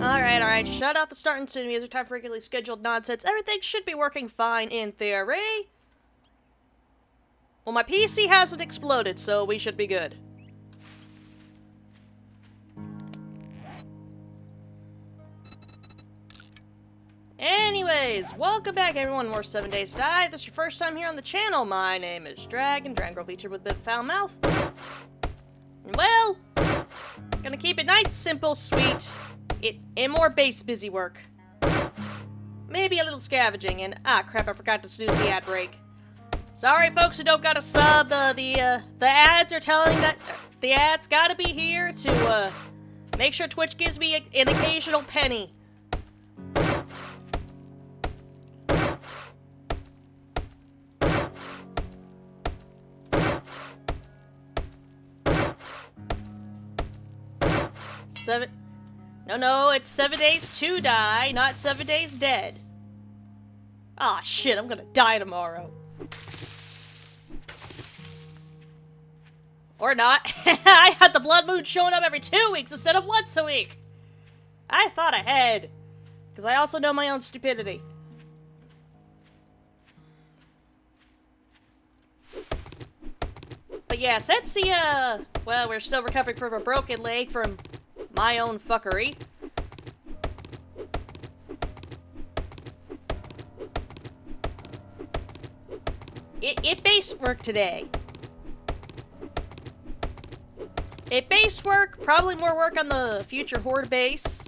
Alright, shut out the starting soon music, time for regularly scheduled nonsense. Everything should be working fine in theory. Well, my PC hasn't exploded, so we should be good. Anyways, welcome back everyone, more 7 Days to Die. If this is your first time here on the channel, my name is Dragon Girl featured with a bit of foul mouth. And well, gonna keep it nice, simple, sweet, and more base busy work. Maybe a little scavenging, and crap, I forgot to snooze the ad break. Sorry folks who don't got a sub, the ads are telling that the ads gotta be here to, make sure Twitch gives me an occasional penny. No, it's 7 days to die, not 7 days dead. Ah, shit, I'm gonna die tomorrow. Or not. I had the blood moon showing up every 2 weeks instead of once a week. I thought ahead. Because I also know my own stupidity. But yeah, since the, well, we're still recovering from a broken leg from my own fuckery. It base work today. It base work, probably more work on the future horde base.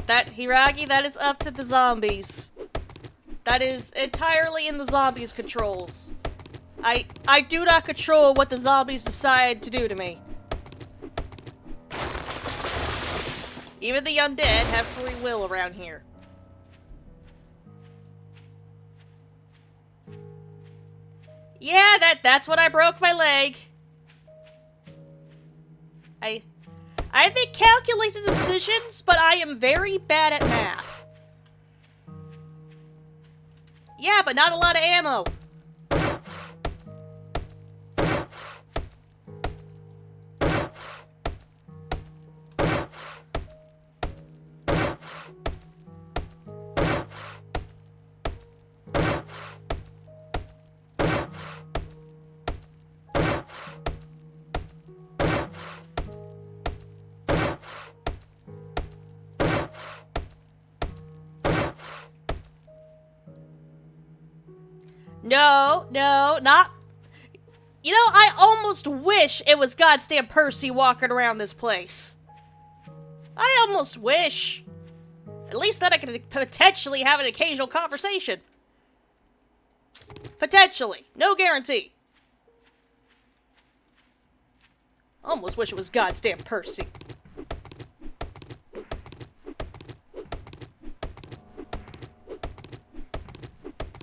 That, Hiragi, that is up to the zombies. That is entirely in the zombies' controls. I do not control what the zombies decide to do to me. Even the undead have free will around here. Yeah, that's when I broke my leg. I make calculated decisions, but I am very bad at math. Yeah, but not a lot of ammo. No, not... You know, I almost wish it was goddamn Percy walking around this place. I almost wish. At least then I could potentially have an occasional conversation. Potentially. No guarantee. Almost wish it was goddamn Percy.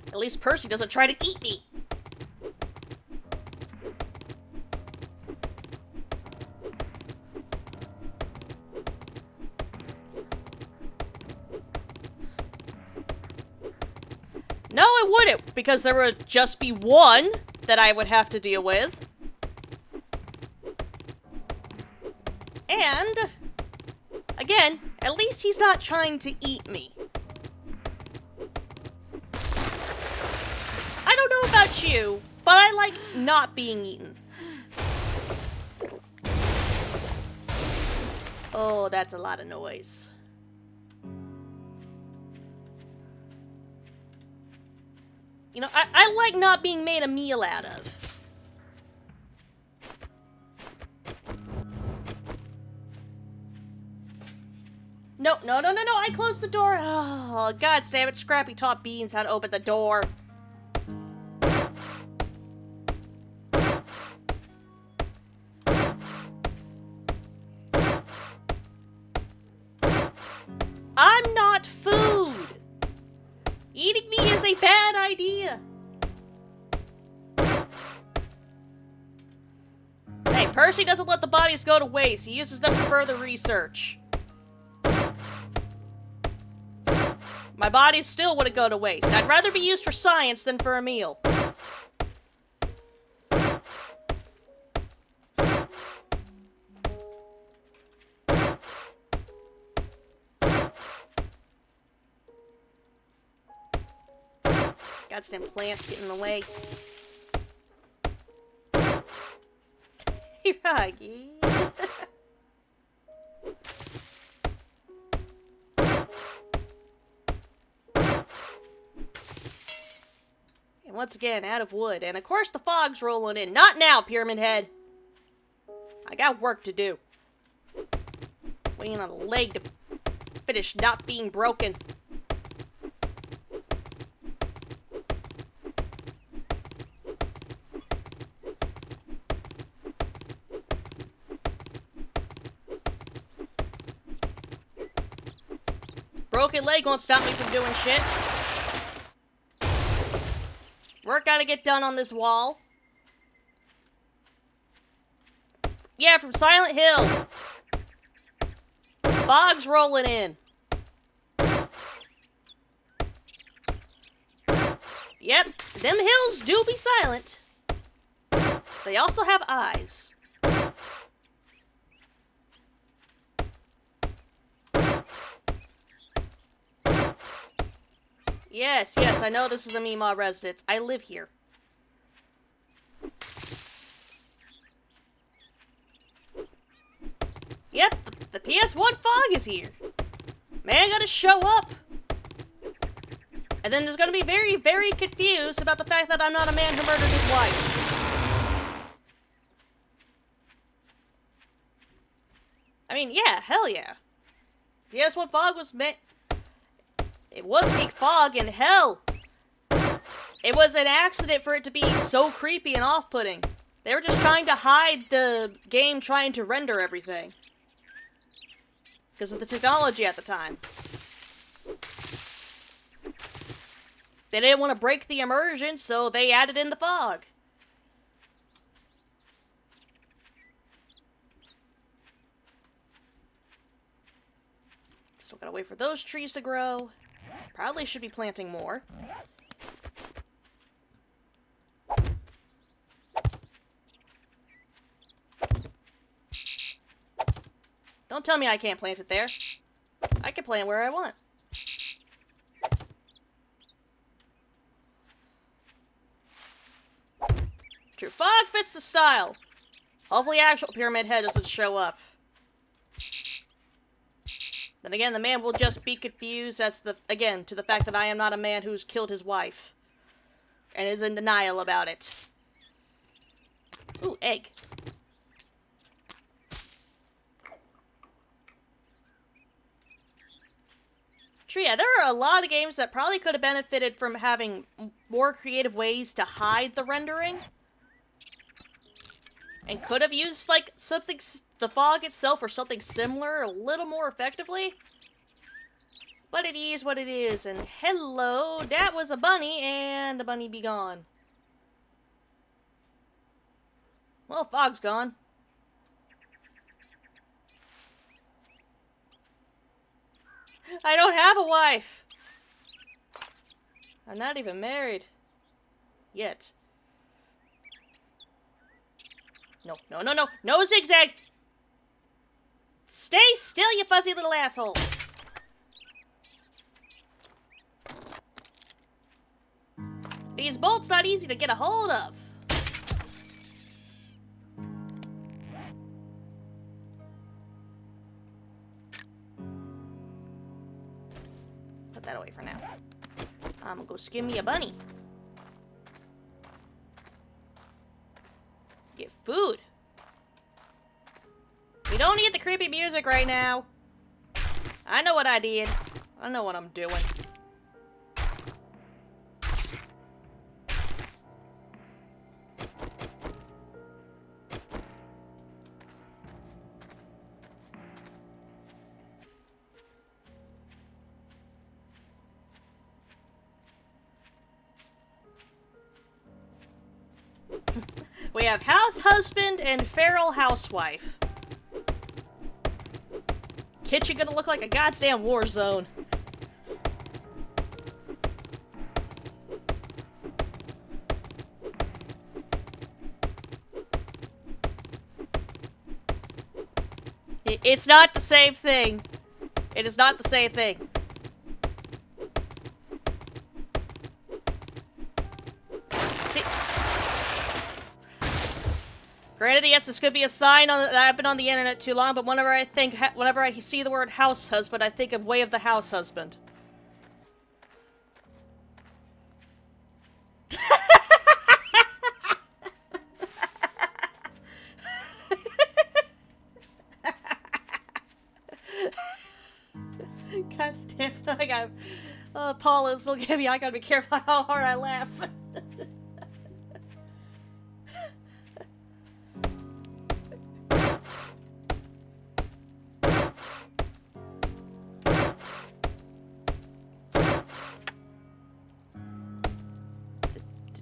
At least Percy doesn't try to eat me. No, it wouldn't, because there would just be one that I would have to deal with. And, again, at least he's not trying to eat me. I don't know about you, but I like not being eaten. Oh, that's a lot of noise. You know, I like not being made a meal out of. No, I closed the door. Oh, god damn it, Scrappy taught Beans how to open the door. I'm not food. Eating me is a bad idea. Hey, Percy doesn't let the bodies go to waste. He uses them for further research. My bodies still wouldn't go to waste. I'd rather be used for science than for a meal. Got some plants getting in the way. Hey, Froggy. And once again, out of wood. And of course the fog's rolling in. Not now, Pyramid Head. I got work to do. Waiting on a leg to finish not being broken. Broken leg won't stop me from doing shit. Work gotta get done on this wall. Yeah, from Silent Hill. Fog's rolling in. Yep, them hills do be silent. They also have eyes. Yes, I know this is the Meemaw residence. I live here. Yep, the PS1 fog is here. Man gotta show up. And then there's gonna be very, very confused about the fact that I'm not a man who murdered his wife. I mean, yeah, hell yeah. PS1 fog was meant... It was peak fog, and hell, it was an accident for it to be so creepy and off-putting. They were just trying to hide the game trying to render everything. Because of the technology at the time. They didn't want to break the immersion, so they added in the fog. Still gotta wait for those trees to grow. Probably should be planting more. Don't tell me I can't plant it there. I can plant where I want. True fog fits the style. Hopefully actual Pyramid Head doesn't show up. Then again, the man will just be confused as to the fact that I am not a man who's killed his wife. And is in denial about it. Ooh, egg. Sure, yeah, there are a lot of games that probably could have benefited from having more creative ways to hide the rendering. And could have used, like, something, the fog itself or something similar a little more effectively. But it is what it is, and hello, that was a bunny, and the bunny be gone. Well, fog's gone. I don't have a wife! I'm not even married. Yet. No, no, no, no! No zigzag! Stay still, you fuzzy little asshole! These bolts not easy to get a hold of. Put that away for now. I'm gonna go skin me a bunny. Get food. We don't need the creepy music right now. I know what I did. I know what I'm doing. We have house husband and feral housewife. Kitchen gonna look like a goddamn war zone. It's not the same thing. It is not the same thing. Granted, yes, this could be a sign that I've been on the internet too long, but whenever I see the word house husband, I think of Way of the House Husband. God damn, I got... Paul is looking at me, I gotta be careful how hard I laugh.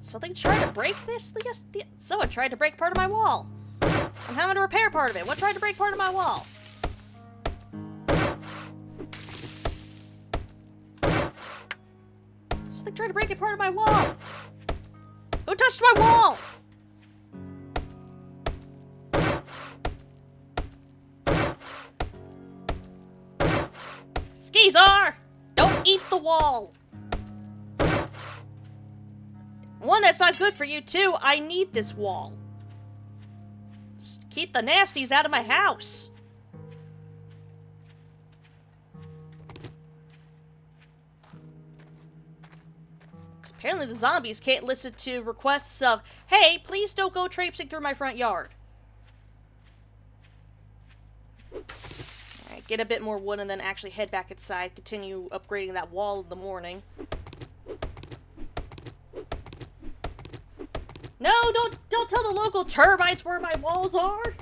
Something tried to break this? Someone tried to break part of my wall. I'm having to repair part of it. What tried to break part of my wall? Something tried to break part of my wall. Who touched my wall? Skeezar! Don't eat the wall! One, that's not good for you, too. I need this wall. Just keep the nasties out of my house. Apparently the zombies can't listen to requests of, hey, please don't go traipsing through my front yard. Alright, get a bit more wood and then actually head back inside. Continue upgrading that wall in the morning. No, don't tell the local termites where my walls are!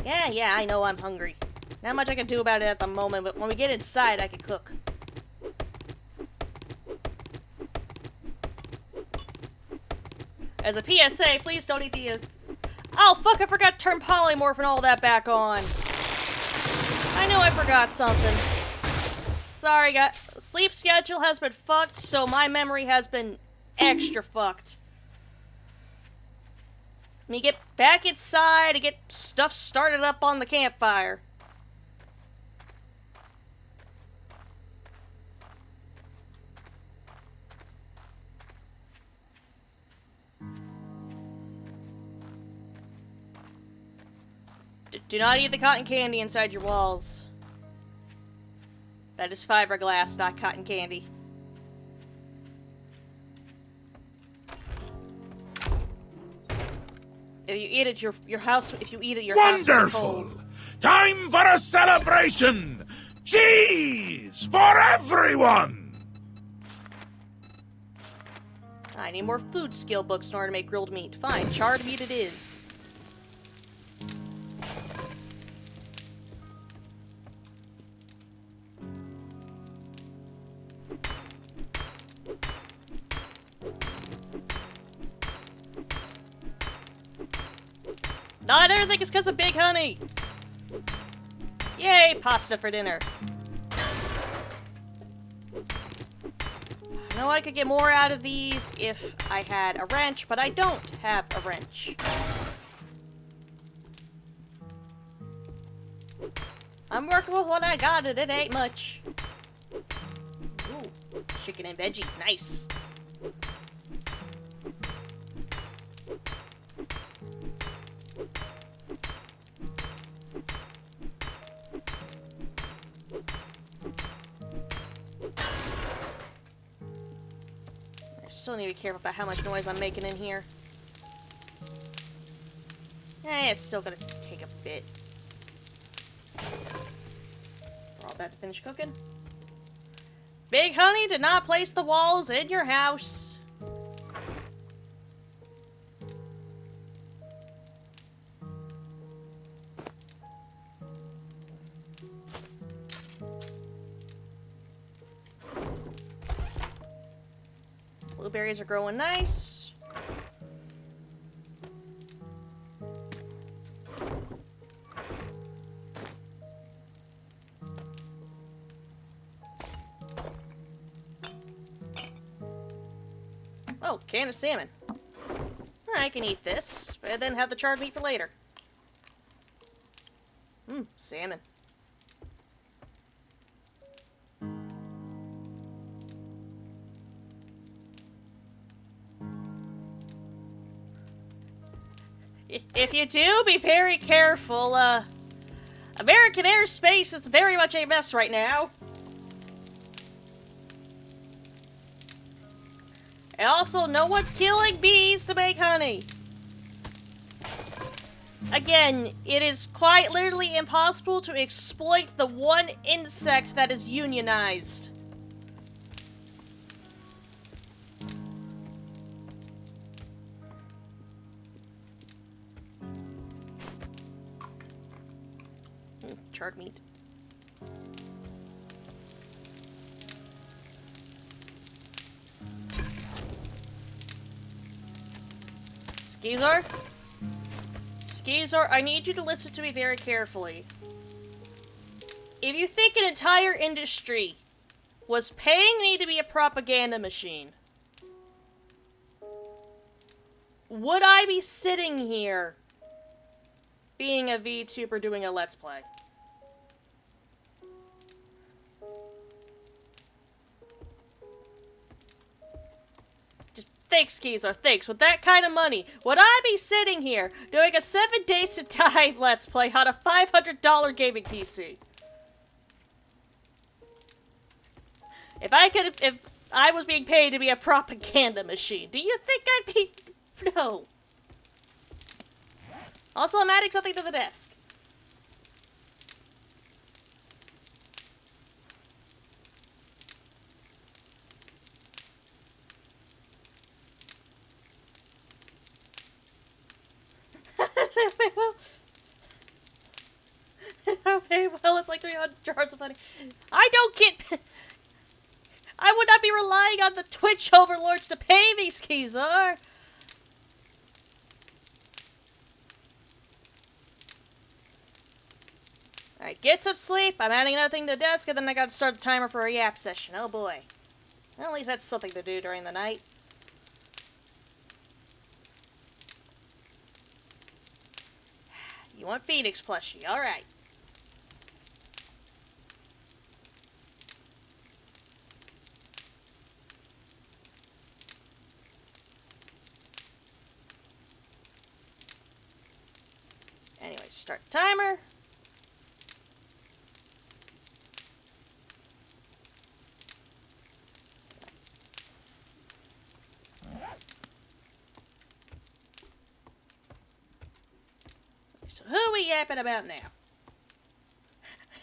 Yeah, I know I'm hungry. Not much I can do about it at the moment, but when we get inside, I can cook. As a PSA, please don't eat the... Oh, fuck, I forgot to turn polymorph and all that back on. I know I forgot something. Sorry, guys. Sleep schedule has been fucked, so my memory has been extra fucked. Let me get back inside and get stuff started up on the campfire. Do not eat the cotton candy inside your walls. That is fiberglass, not cotton candy. If you eat it, your house. If you eat it, your house will be cold. Wonderful! Time for a celebration! Cheese for everyone! I need more food skill books in order to make grilled meat. Fine, charred meat it is. Not everything is because of Big Honey! Yay, pasta for dinner. I know I could get more out of these if I had a wrench, but I don't have a wrench. I'm working with what I got and it ain't much. Ooh, chicken and veggie, nice. Still need to be careful about how much noise I'm making in here. It's still gonna take a bit for all that to finish cooking. Big Honey did not place the walls in your house. Blueberries are growing nice. Oh, can of salmon. I can eat this, and then have the charred meat for later. Salmon. If you do, be very careful. American airspace is very much a mess right now. And also, no one's killing bees to make honey. Again, it is quite literally impossible to exploit the one insect that is unionized. Charred meat. Skeezor? Skeezor, I need you to listen to me very carefully. If you think an entire industry was paying me to be a propaganda machine, would I be sitting here being a VTuber doing a Let's Play? Thanks, Skeezor, thanks. With that kind of money, would I be sitting here doing a 7 Days to Die Let's Play on a $500 gaming PC? If I was being paid to be a propaganda machine, do you think I'd be... No. Also, I'm adding something to the desk. Okay, well, it's like 300 jars of honey. I don't get... I would not be relying on the Twitch overlords to pay me, Skeezor. Alright, get some sleep. I'm adding another thing to the desk, and then I gotta start the timer for a yap session. Oh boy. Well, at least that's something to do during the night. You want Phoenix plushie. Alright. Anyway, start timer. So who are we yapping about now?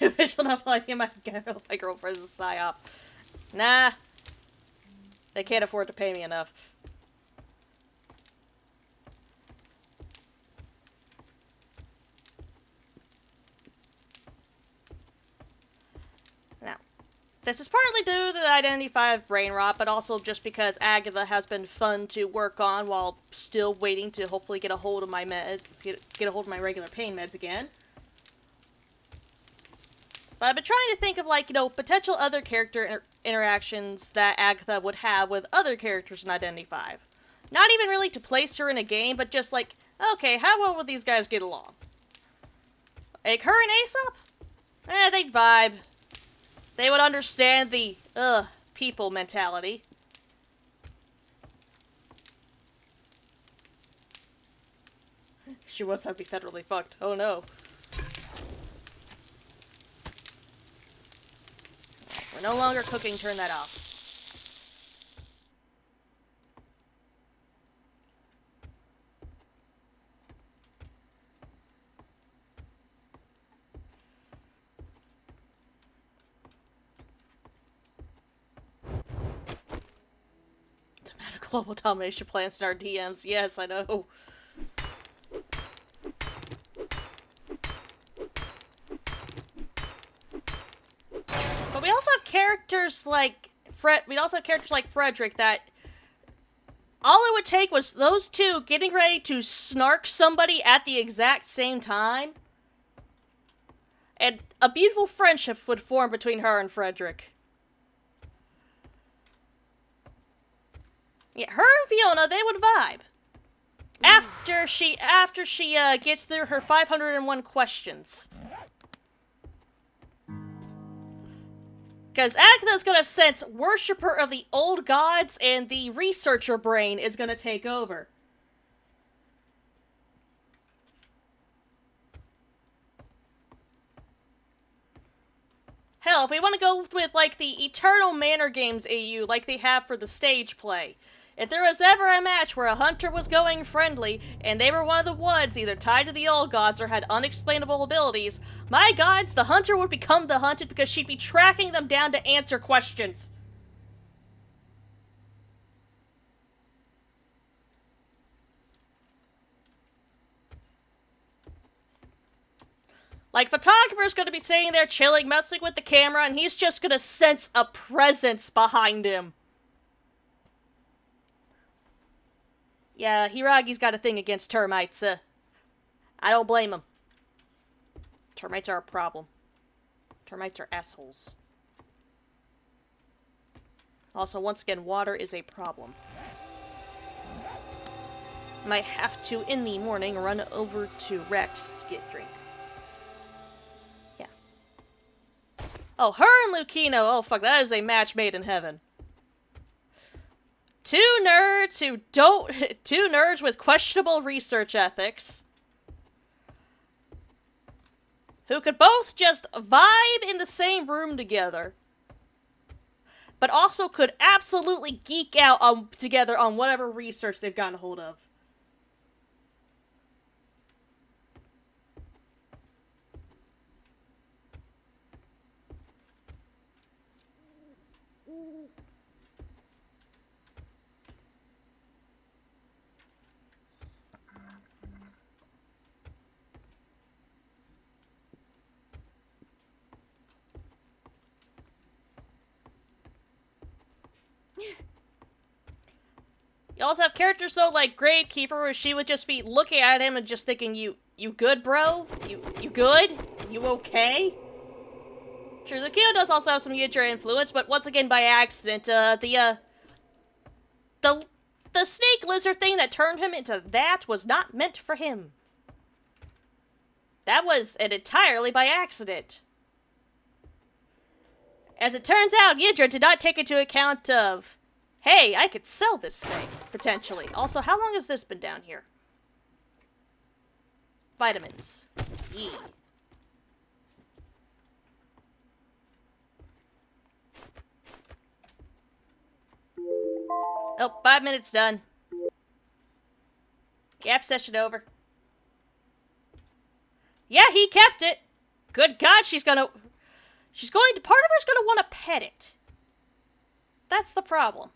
Official enough idea my girlfriend's a psyop. Nah. They can't afford to pay me enough. Now, this is partly due to the Identity 5 brain rot, but also just because Agatha has been fun to work on while still waiting to hopefully get a hold of my get a hold of my regular pain meds again. But I've been trying to think of, like, you know, potential other character interactions that Agatha would have with other characters in Identity 5. Not even really to place her in a game, but just like, okay, how well would these guys get along? Like, her and Aesop? They'd vibe. They would understand the, people mentality. She was have to be federally fucked. Oh no. We're no longer cooking, turn that off. The meta global domination plans in our DMs, yes, I know. But we also have characters like Frederick that all it would take was those two getting ready to snark somebody at the exact same time, and a beautiful friendship would form between her and Frederick. Yeah, her and Fiona, they would vibe. After she gets through her 501 questions. Because Agatha's gonna sense worshipper of the old gods, and the researcher brain is gonna take over. Hell, if we want to go with, like, the Eternal Manor Games AU, like they have for the stage play. If there was ever a match where a hunter was going friendly, and they were one of the ones either tied to the old gods or had unexplainable abilities, my gods, the hunter would become the hunted because she'd be tracking them down to answer questions. Like, photographer's gonna be sitting there chilling, messing with the camera, and he's just gonna sense a presence behind him. Yeah, Hiragi's got a thing against termites, I don't blame him. Termites are a problem. Termites are assholes. Also, once again, water is a problem. Might have to, in the morning, run over to Rex to get a drink. Yeah. Oh, her and Lucino, oh fuck, that is a match made in heaven. Two nerds with questionable research ethics, who could both just vibe in the same room together, but also could absolutely geek out together on whatever research they've gotten a hold of. You also have characters though like Gravekeeper, where she would just be looking at him and just thinking, you good, bro? You good? You okay? True, Lucio does also have some Yidra influence, but once again by accident. The snake lizard thing that turned him into that was not meant for him. That was an entirely by accident. As it turns out, Yidra did not take into account of, hey, I could sell this thing, potentially. Also, how long has this been down here? Vitamins. E. Oh, 5 minutes done. Yep, session over. Yeah, he kept it. Good God, part of her's gonna want to pet it. That's the problem.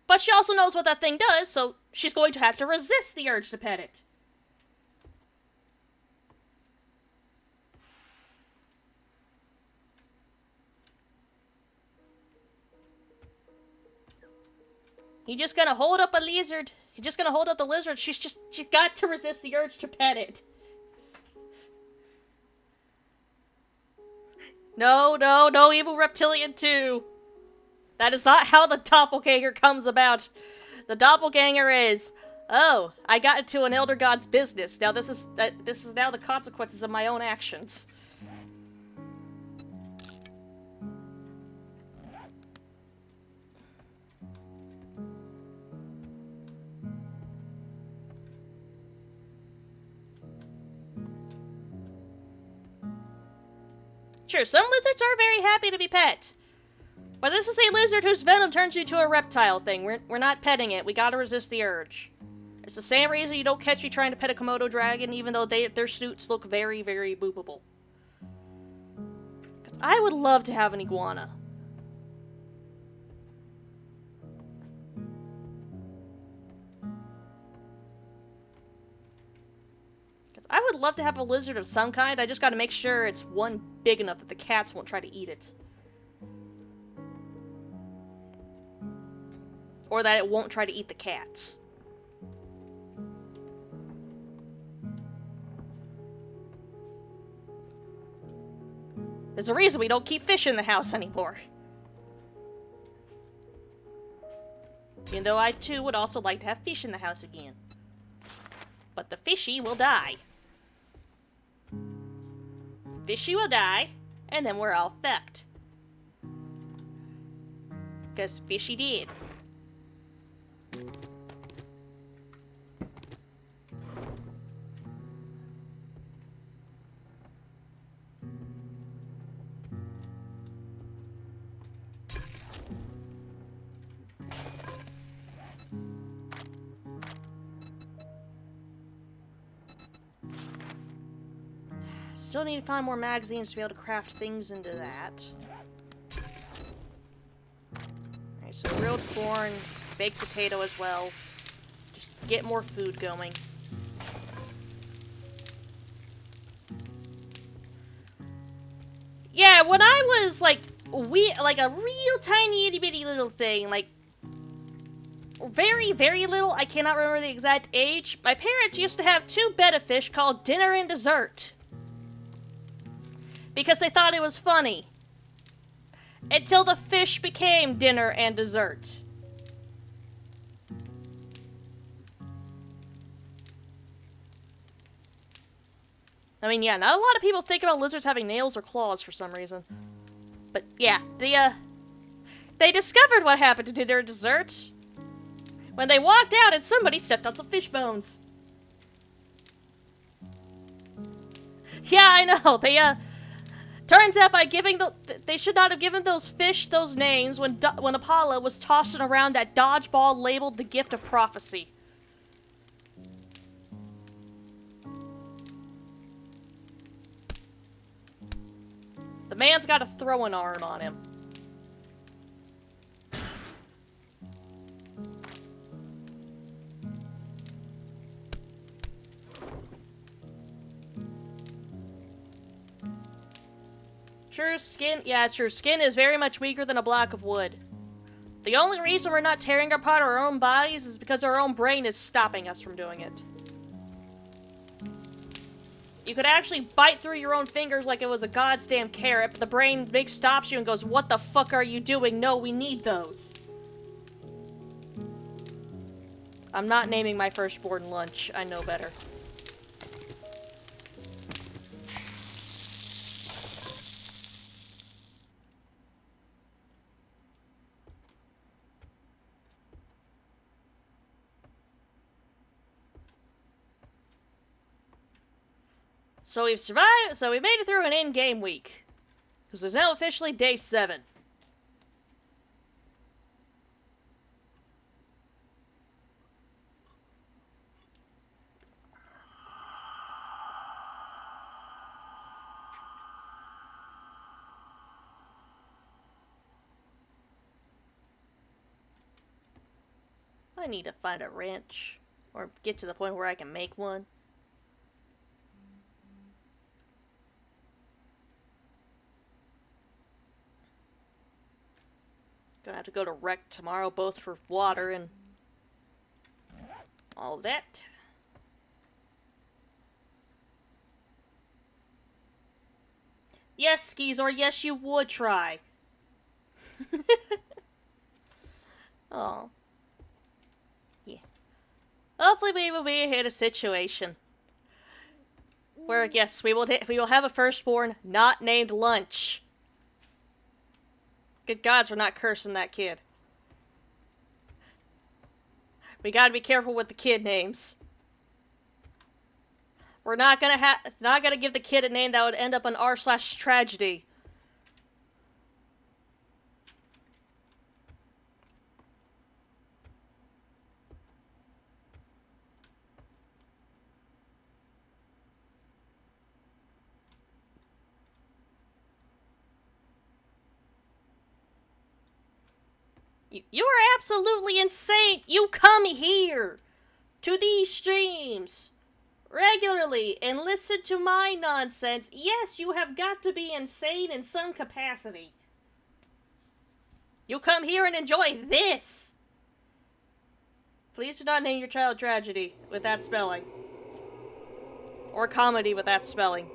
But she also knows what that thing does, so she's going to have to resist the urge to pet it. He's just gonna hold up a lizard. He's just gonna hold up the lizard. She's got to resist the urge to pet it. No, no, no evil reptilian 2. That is not how the doppelganger comes about. The doppelganger is, oh, I got into an elder god's business. Now this is now the consequences of my own actions. Sure, some lizards are very happy to be pet. But this is a lizard whose venom turns you into a reptile thing. We're not petting it. We gotta resist the urge. It's the same reason you don't catch me trying to pet a Komodo dragon, even though their suits look very, very boopable. 'Cause I would love to have an iguana. I would love to have a lizard of some kind. I just gotta make sure it's one big enough that the cats won't try to eat it. Or that it won't try to eat the cats. There's a reason we don't keep fish in the house anymore. Even though I too would also like to have fish in the house again. But the fishy will die. Fishy will die, and then we're all fucked. 'Cause fishy did. Still need to find more magazines to be able to craft things into that. Alright, so grilled corn, baked potato as well. Just get more food going. Yeah, when I was like a real tiny itty bitty little thing, like very, very little, I cannot remember the exact age, my parents used to have two betta fish called Dinner and Dessert. Because they thought it was funny. Until the fish became dinner and dessert. I mean, yeah, not a lot of people think about lizards having nails or claws for some reason. But yeah, they discovered what happened to dinner and dessert when they walked out and somebody stepped on some fish bones. Yeah, I know, turns out by giving they should not have given those fish those names when Apollo was tossing around that dodgeball labeled the gift of prophecy. The man's got a throwing arm on him. True skin, yeah, true. Skin is very much weaker than a block of wood. The only reason we're not tearing apart our own bodies is because our own brain is stopping us from doing it. You could actually bite through your own fingers like it was a goddamn carrot, but the brain stops you and goes, "What the fuck are you doing? No, we need those." I'm not naming my firstborn Lunch. I know better. So we've survived, so we made it through an in-game week. Because it's now officially day 7. I need to find a wrench, or get to the point where I can make one. Gonna have to go to Rec tomorrow, both for water and all that. Yes, Skis, or yes, you would try. Oh. Yeah. Hopefully we will be in a situation where, yes, we will have a firstborn not named Lunch. Good gods, we're not cursing that kid. We gotta be careful with the kid names. We're not gonna give the kid a name that would end up an r/tragedy. You are absolutely insane. You come here to these streams regularly and listen to my nonsense. Yes, you have got to be insane in some capacity. You come here and enjoy this. Please do not name your child Tragedy with that spelling. Or Comedy with that spelling.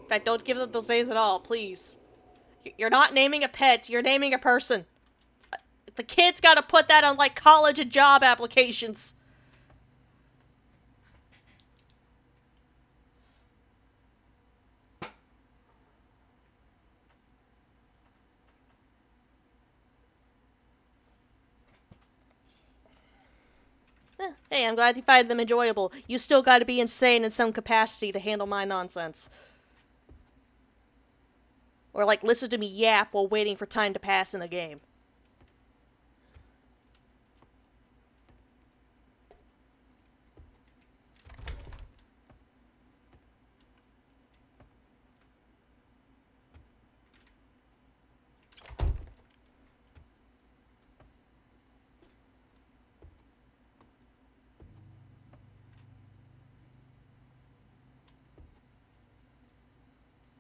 In fact, don't give them those names at all, please. You're not naming a pet, you're naming a person. The kid's gotta put that on, like, college and job applications. Hey, I'm glad you find them enjoyable. You still gotta be insane in some capacity to handle my nonsense. Or, like, listen to me yap while waiting for time to pass in a game.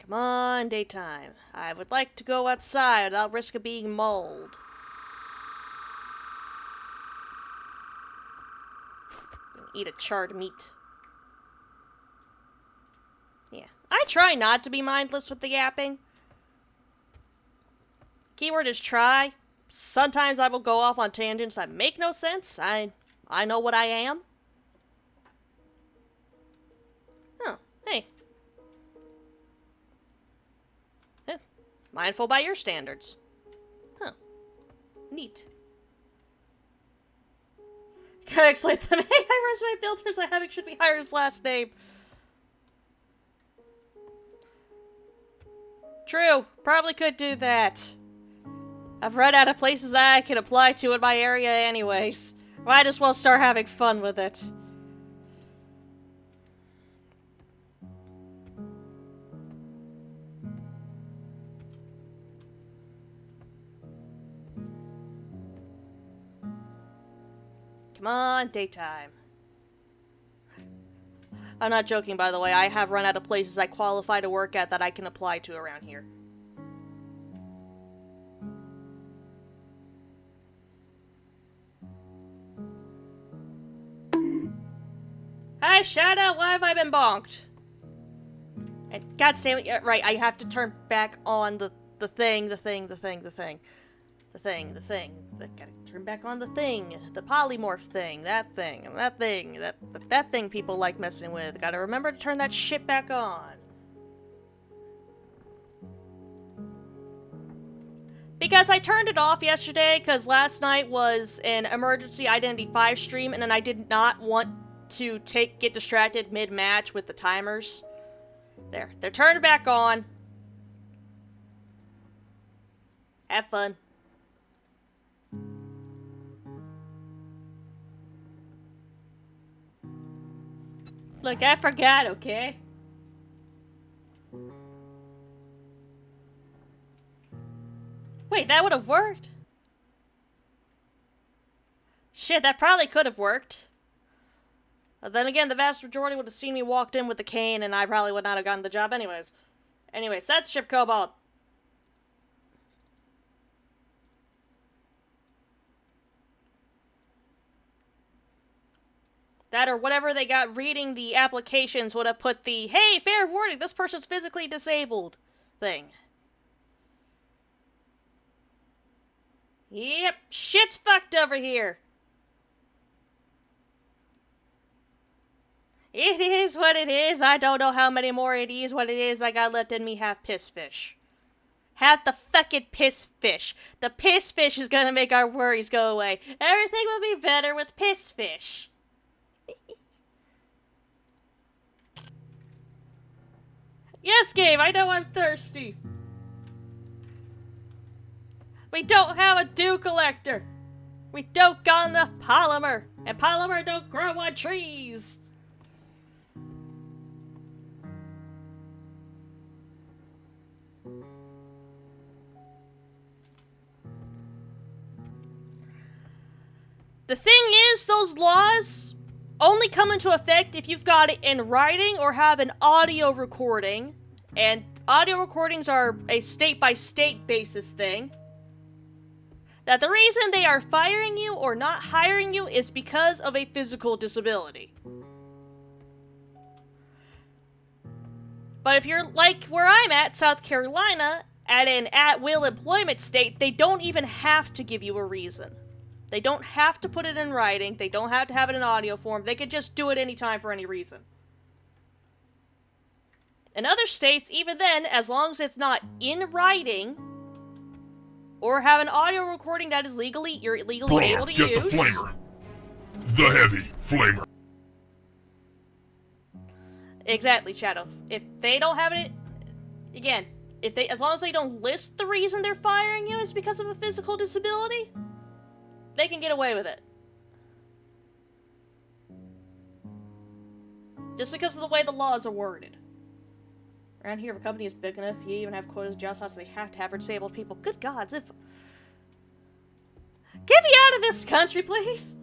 Come on, daytime. I would like to go outside without risk of being mauled. Eat a charred meat. Yeah. I try not to be mindless with the yapping. Keyword is try. Sometimes I will go off on tangents that make no sense. I know what I am. Oh, hey. Mindful by your standards. Huh. Neat. Can I explain them? Hey, I resume filters I have should be higher his last name. True. Probably could do that. I've run out of places I can apply to in my area anyways. Might as well start having fun with it. Come on, daytime. I'm not joking, by the way. I have run out of places I qualify to work at that I can apply to around here. Hi, Shadow, why have I been bonked? And God damn it, yeah, right, I have to turn back on the thing. Gotta turn back on the thing. The polymorph thing, that thing people like messing with. Gotta remember to turn that shit back on. Because I turned it off yesterday, because last night was an emergency Identity 5 stream, and then I did not want to get distracted mid-match with the timers. There, they're turned back on. Have fun. Look, I forgot, okay? Wait, that would have worked? Shit, that probably could have worked. But then again, the vast majority would have seen me walked in with the cane, and I probably would not have gotten the job anyways. Anyways, that's Ship Cobalt. That or whatever they got reading the applications would have put the, hey, fair warning, this person's physically disabled thing. Yep, shit's fucked over here. It is what it is. I don't know how many more it is what it is. I gotta let me have piss fish. Have the fucking piss fish. The piss fish is gonna make our worries go away. Everything will be better with piss fish. Yes, game, I know I'm thirsty. We don't have a dew collector. We don't got enough polymer. And polymer don't grow on trees. The thing is, those laws only come into effect if you've got it in writing or have an audio recording. And audio recordings are a state-by-state basis thing. That the reason they are firing you or not hiring you is because of a physical disability. But if you're like where I'm at, South Carolina, at an at-will employment state, they don't even have to give you a reason. They don't have to put it in writing. They don't have to have it in audio form. They could just do it anytime for any reason. In other states, even then, as long as it's not in writing, or have an audio recording that is you're legally able to get use. The flamer. The heavy flamer. Exactly, Shadow. If they don't have it, again, as long as they don't list the reason they're firing you is because of a physical disability, they can get away with it. Just because of the way the laws are worded. Around here, if a company is big enough, you even have quotas just so they have to have for disabled people. Good gods, if... Get me out of this country, please!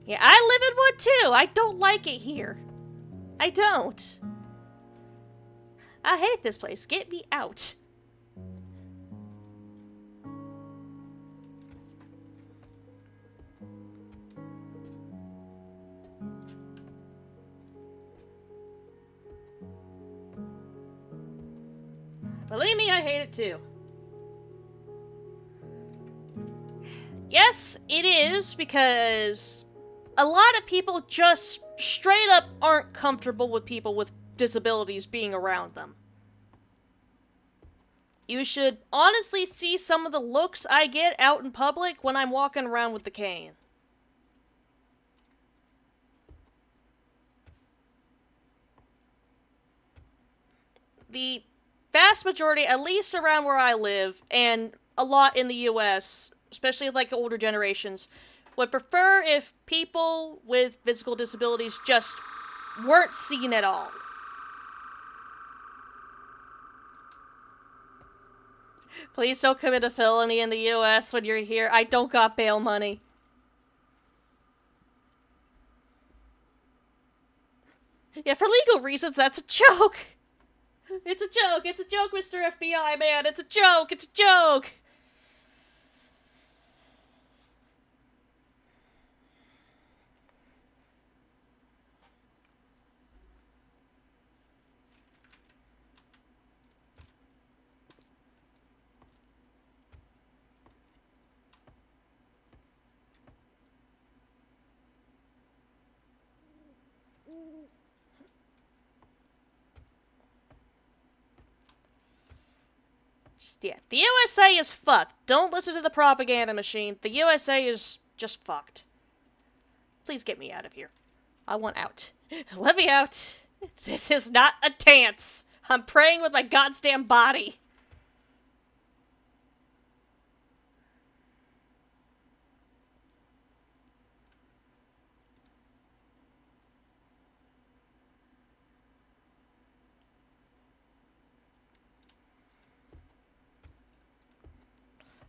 Yeah, I live in one too! I don't like it here. I don't. I hate this place. Get me out. Believe me, I hate it too. Yes, it is, because a lot of people just straight up aren't comfortable with people with disabilities being around them. You should honestly see some of the looks I get out in public when I'm walking around with the cane. The vast majority, at least around where I live, and a lot in the US, especially like older generations, would prefer if people with physical disabilities just weren't seen at all. Please don't commit a felony in the US when you're here. I don't got bail money. Yeah, for legal reasons, that's a joke. It's a joke. It's a joke, Mr. FBI, man. It's a joke. It's a joke. Yeah, the USA is fucked. Don't listen to the propaganda machine. The USA is just fucked. Please get me out of here. I want out. Let me out. This is not a dance. I'm praying with my goddamn body.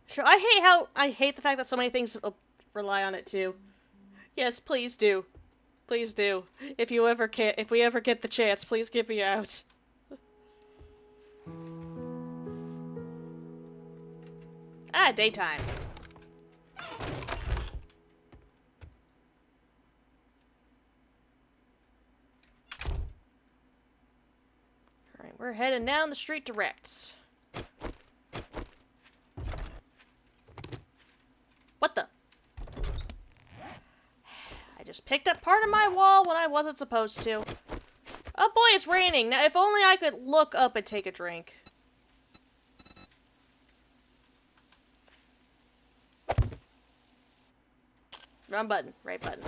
Sure, I hate the fact that so many things rely on it too. Yes, please do. Please do. If we ever get the chance, please get me out. Ah, daytime. Alright, we're heading down the street direct. What the? I just picked up part of my wall when I wasn't supposed to. Oh boy, it's raining. Now, if only I could look up and take a drink. Wrong button. Right button.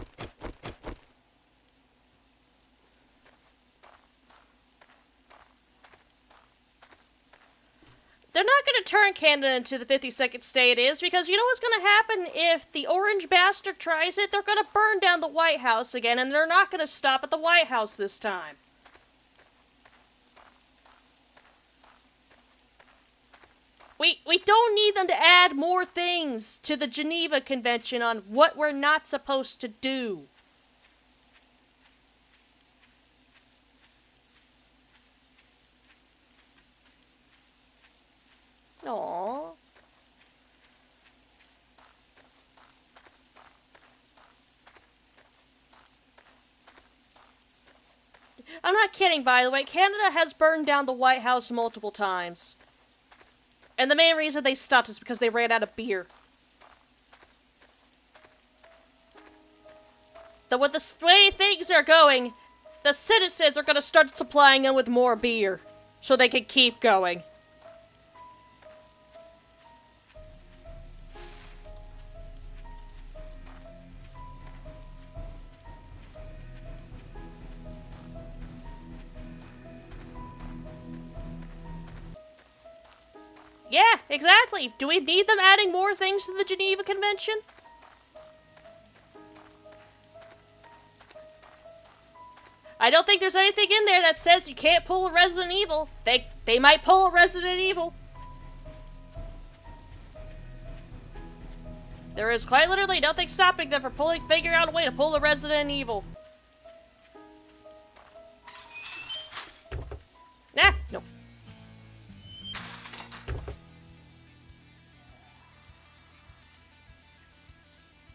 They're not going to turn Canada into the 52nd state is, because you know what's going to happen if the orange bastard tries it? They're going to burn down the White House again, and they're not going to stop at the White House this time. We don't need them to add more things to the Geneva Convention on what we're not supposed to do. Aww. I'm not kidding, by the way. Canada has burned down the White House multiple times. And the main reason they stopped is because they ran out of beer. With the way things are going, the citizens are going to start supplying them with more beer. So they can keep going. Yeah, exactly. Do we need them adding more things to the Geneva Convention? I don't think there's anything in there that says you can't pull a Resident Evil. They might pull a Resident Evil. There is quite literally nothing stopping them from figuring out a way to pull a Resident Evil. Nah, no.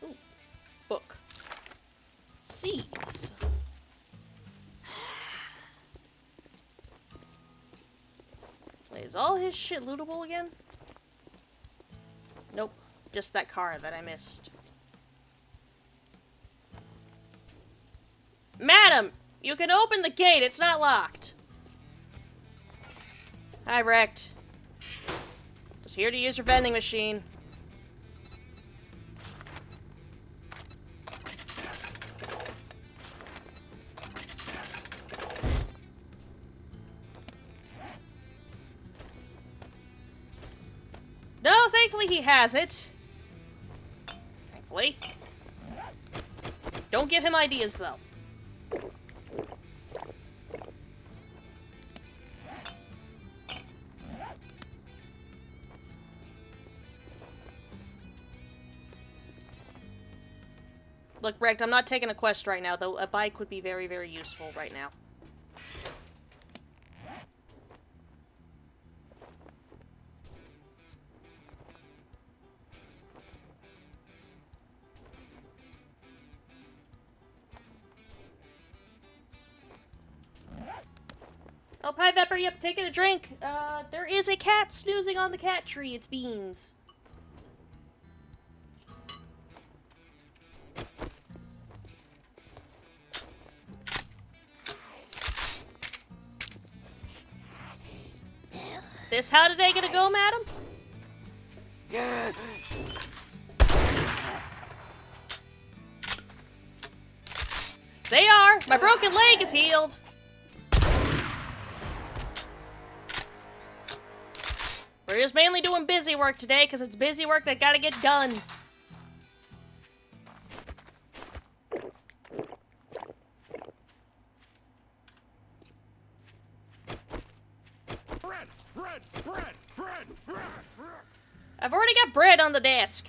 Ooh, book. Seeds. Wait, is all his shit lootable again? Nope. Just that car that I missed. Madam! You can open the gate, it's not locked. Hi, Wrecked. Just here to use your vending machine. No, thankfully he has it. Thankfully. Don't give him ideas, though. Look, Wrecked, I'm not taking a quest right now, though a bike would be very, very useful right now. Oh, hi, Pepper, yep, taking a drink. There is a cat snoozing on the cat tree. It's Beans. This how today gonna go, madam? They are! My broken leg is healed! We're just mainly doing busy work today, because it's busy work that gotta get done. I've already got bread on the desk.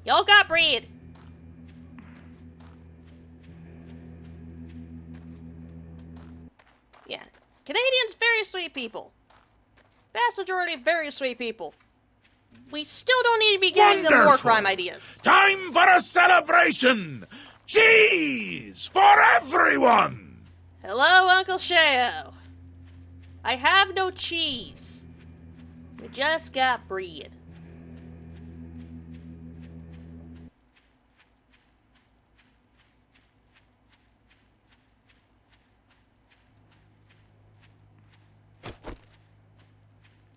Y'all got bread. Yeah. Canadians, very sweet people. Vast majority, very sweet people. We still don't need to be giving them war crime ideas. Time for a celebration! Cheese for everyone! Hello, Uncle Sheo. I have no cheese. We just got bread.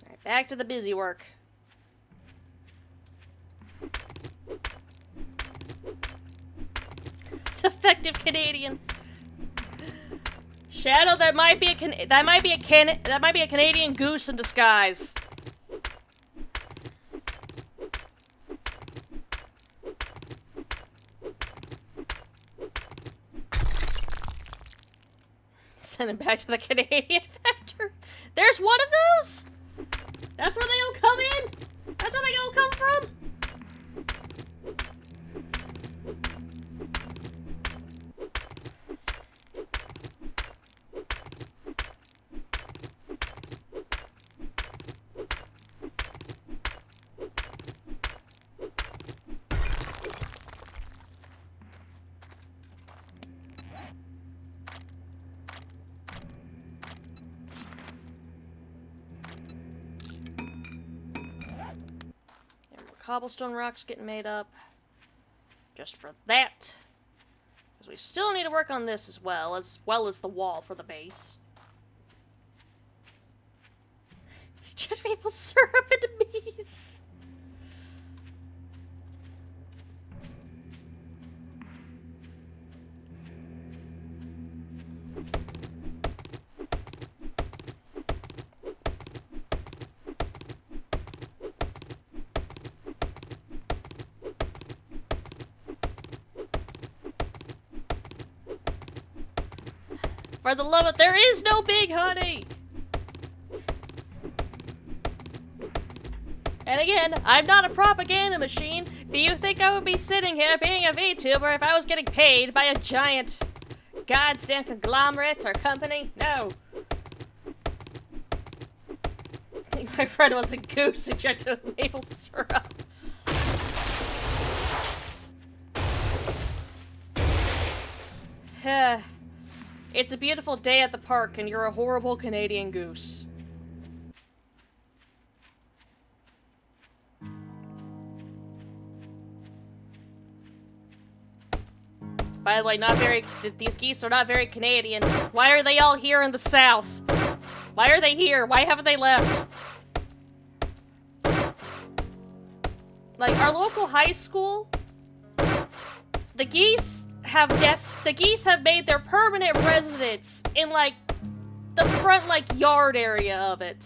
Alright, back to the busy work. Defective Canadian. Shadow, that might be a Canadian goose in disguise. Send him back to the Canadian factor. There's one of those? That's where they all come in? That's where they all come from? Cobblestone rocks getting made up. Just for that. Because we still need to work on this as well as the wall for the base. Jet maple syrup into bees. For the love of, there is no big honey! And again, I'm not a propaganda machine. Do you think I would be sitting here being a VTuber if I was getting paid by a giant goddamn conglomerate or company? No. I think my friend was a goose injected with maple syrup. It's a beautiful day at the park, and you're a horrible Canadian goose. By the way, these geese are not very Canadian. Why are they all here in the South? Why are they here? Why haven't they left? Like, our local high school, the geese have made their permanent residence in, like, the front, like, yard area of it.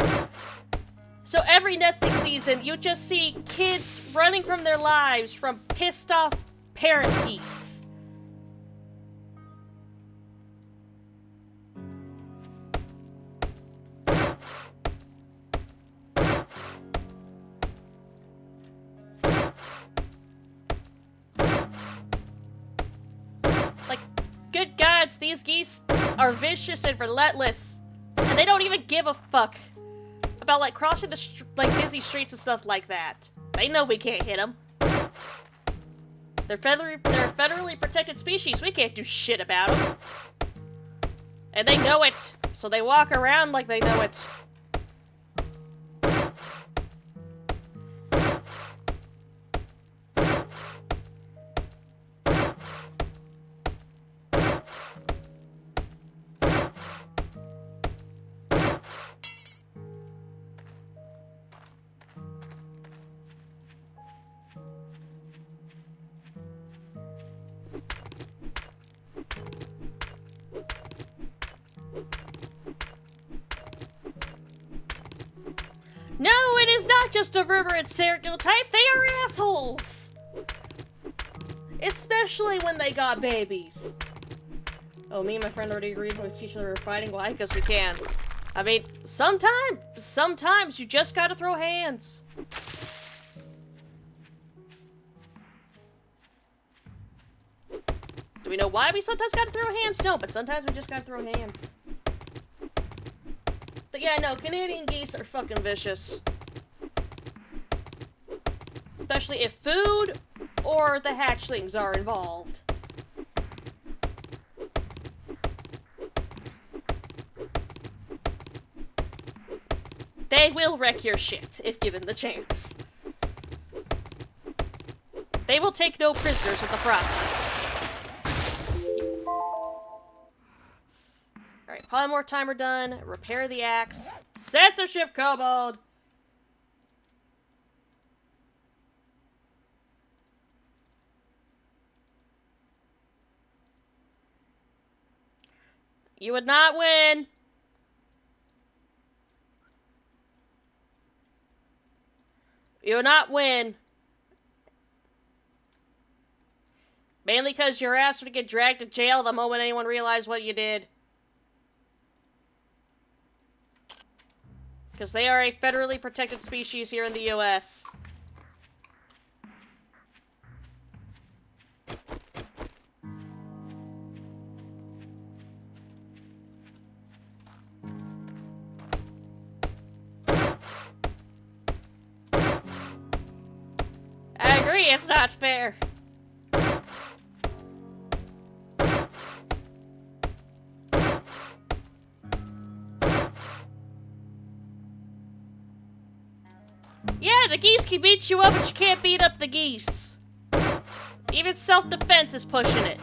So every nesting season, you just see kids running from their lives from pissed off parent geese. Good gods, these geese are vicious and relentless. And they don't even give a fuck about, like, crossing the, busy streets and stuff like that. They know we can't hit them. They're federally protected species. We can't do shit about them. And they know it. So they walk around like they know it. just a reverent stereotype, they are assholes! Especially when they got babies. Oh, me and my friend already agreed with each other we're fighting. Why? Because we can. I mean, sometimes you just gotta throw hands. Do we know why we sometimes gotta throw hands? No, but sometimes we just gotta throw hands. But yeah, no, Canadian geese are fucking vicious. Especially if food or the hatchlings are involved. They will wreck your shit if given the chance. They will take no prisoners in the process. Alright, polymorph timer done. Repair the axe. Censorship kobold! You would not win! You would not win. Mainly because your ass would get dragged to jail the moment anyone realized what you did. Because they are a federally protected species here in the US. I agree, it's not fair. Yeah, the geese can beat you up, but you can't beat up the geese. Even self-defense is pushing it.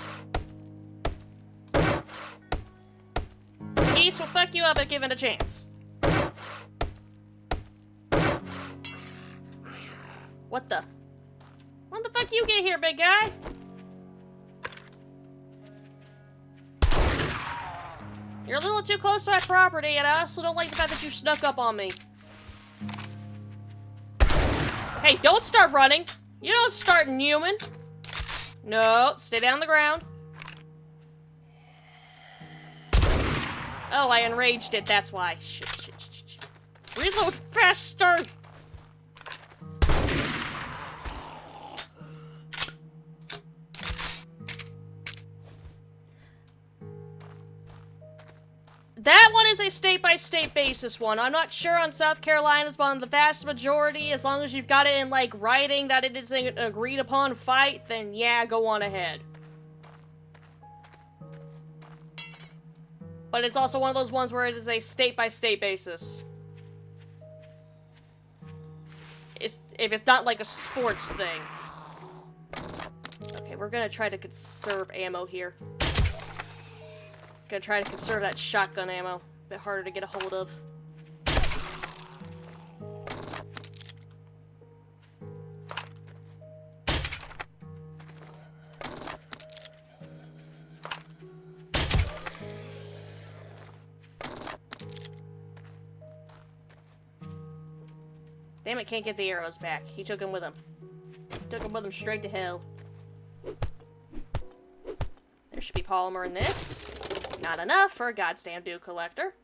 The geese will fuck you up if given a chance. What the? When the fuck you get here, big guy? You're a little too close to my property, and I also don't like the fact that you snuck up on me. Hey, don't start running. You don't start human. No, stay down on the ground. Oh, I enraged it, that's why. Shit. Reload faster! That one is a state-by-state basis one. I'm not sure on South Carolina's, but on the vast majority, as long as you've got it in, like, writing that it is an agreed-upon fight, then yeah, go on ahead. But it's also one of those ones where it is a state-by-state basis. If it's not like a sports thing. Okay, we're gonna try to conserve ammo here. Gonna try to conserve that shotgun ammo. A bit harder to get a hold of. Damn it, can't get the arrows back. He took them with him. Took them with him straight to hell. There should be polymer in this. Not enough for a goddamn dew collector.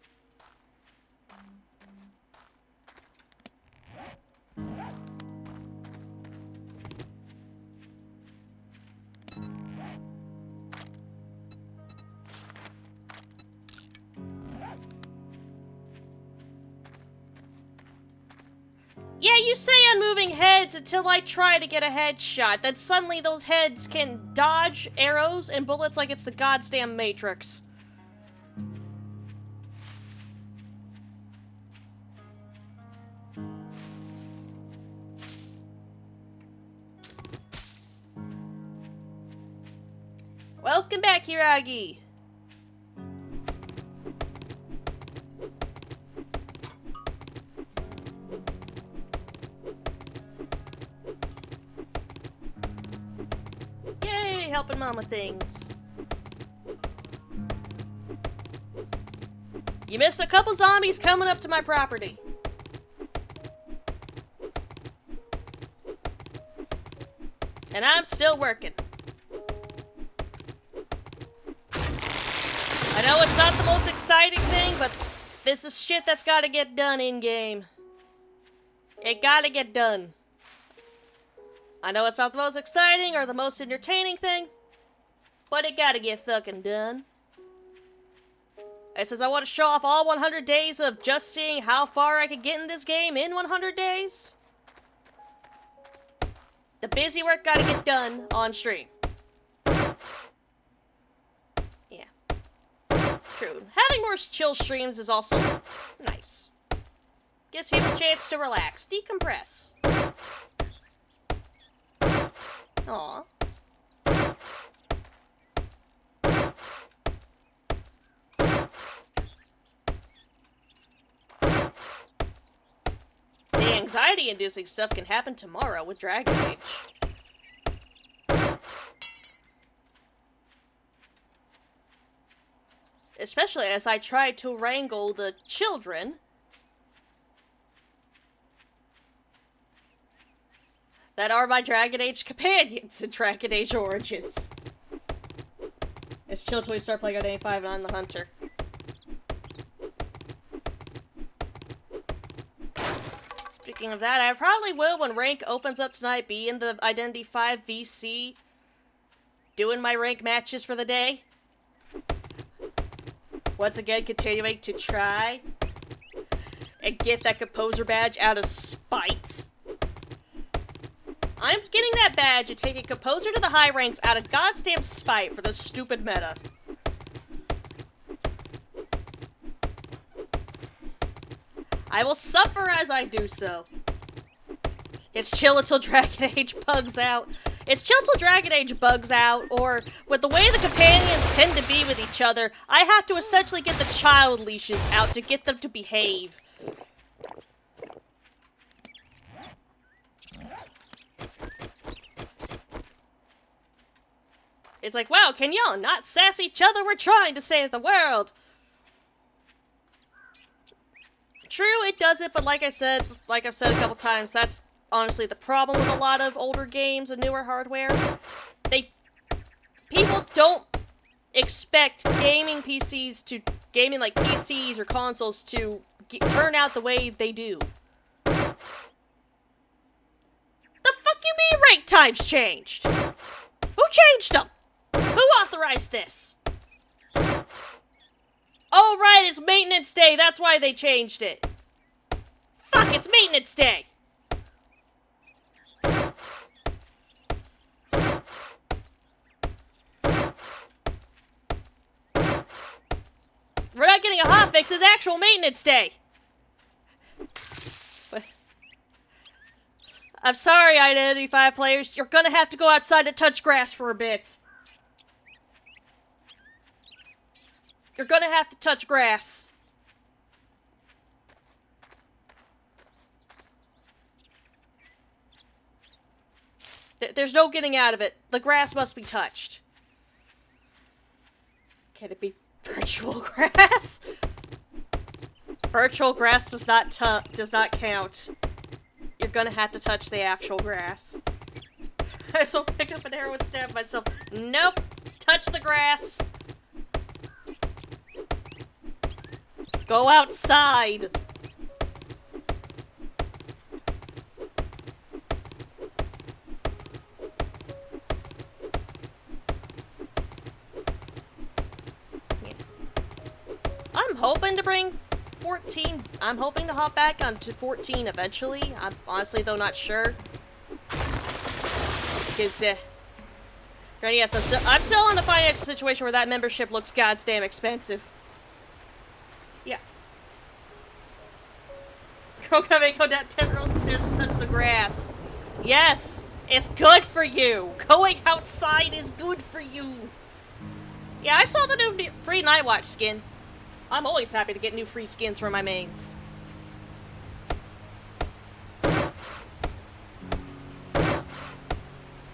Yeah, you say I'm moving heads until I try to get a headshot. Then suddenly those heads can dodge arrows and bullets like it's the goddamn Matrix. Welcome back, Hiragi! Yay, helping mama things. You missed a couple zombies coming up to my property. And I'm still working. I know it's not the most exciting thing, but this is shit that's gotta get done in-game. It gotta get done. I know it's not the most exciting or the most entertaining thing, but it gotta get fucking done. It says I want to show off all 100 days of just seeing how far I could get in this game in 100 days. The busy work gotta get done on stream. Yeah. True. Having more chill streams is also nice. Gives people a chance to relax, decompress. Aww. The anxiety-inducing stuff can happen tomorrow with Dragon Age. Especially as I try to wrangle the children that are my Dragon Age companions in Dragon Age Origins. It's chill till we start playing on A5 and I'm the hunter. Speaking of that, I probably will, when rank opens up tonight, be in the Identity 5 VC, doing my rank matches for the day. Once again, continuing to try and get that composer badge out of spite. I'm getting that badge and taking composer to the high ranks out of goddamn spite for this stupid meta. I will suffer as I do so. It's chill until Dragon Age bugs out. It's chill till Dragon Age bugs out, or with the way the companions tend to be with each other, I have to essentially get the child leashes out to get them to behave. It's like, wow, can y'all not sass each other? We're trying to save the world. True, it does it, but like I've said a couple times, that's honestly the problem with a lot of older games and newer hardware. People don't expect gaming like PCs or consoles to turn out the way they do. The fuck you mean rank times changed? Who changed them? Who authorized this? Oh right, it's maintenance day, that's why they changed it. Fuck, it's maintenance day! We're not getting a hotfix, it's actual maintenance day! I'm sorry, Identity 5 players, you're gonna have to go outside to touch grass for a bit. You're gonna have to touch grass. There's no getting out of it. The grass must be touched. Can it be virtual grass? Virtual grass does not count. You're gonna have to touch the actual grass. I just will pick up an arrow and stab myself. Nope. Touch the grass. Go outside! Yeah. I'm hoping to bring 14. I'm hoping to hop back onto 14 eventually. I'm honestly, though, not sure. Because, yes, I'm still in the financial situation where that membership looks goddamn expensive. Yeah. Go down 10 rows of stairs and touch the grass. Yes, it's good for you. Going outside is good for you. Yeah, I saw the new free Nightwatch skin. I'm always happy to get new free skins for my mains.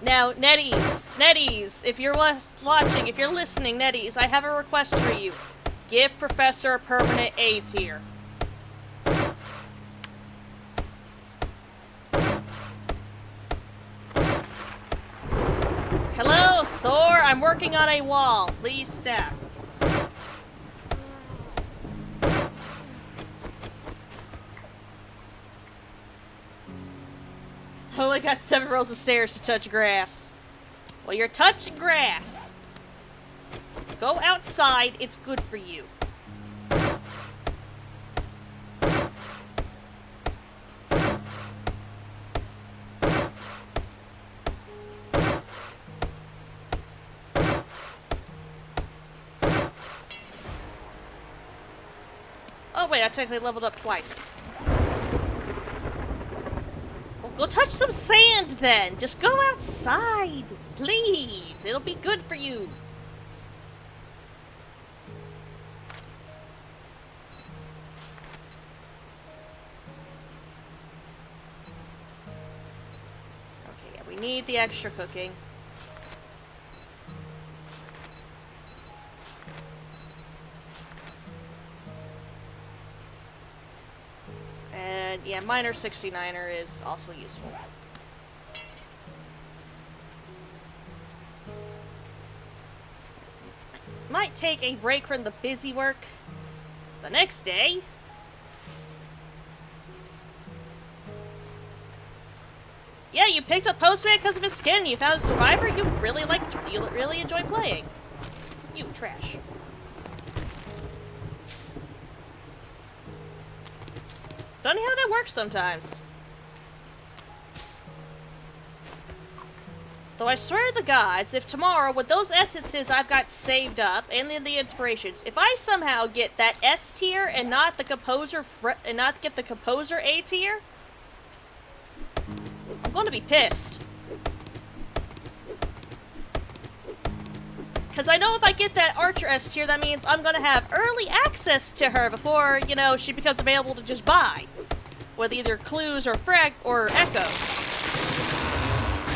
Now, Netties, if you're watching, if you're listening, Netties, I have a request for you. Give Professor a permanent A tier. I'm working on a wall. Please stop. Only got 7 rows of stairs to touch grass. Well, you're touching grass. Go outside. It's good for you. Oh wait, I've technically leveled up twice. Well, go touch some sand then. Just go outside, please. It'll be good for you. Okay, yeah, we need the extra cooking. And yeah, minor 69er is also useful. Might take a break from the busy work the next day. Yeah, you picked up Postman because of his skin. You found a survivor you really enjoy playing. You trash. Funny how that works sometimes. Though I swear to the gods, if tomorrow, with those essences I've got saved up, and then the inspirations, if I somehow get that S tier and not the composer get the composer A tier, I'm gonna be pissed. Because I know if I get that Archer S tier, that means I'm gonna have early access to her before, you know, she becomes available to just buy. With either clues or echoes.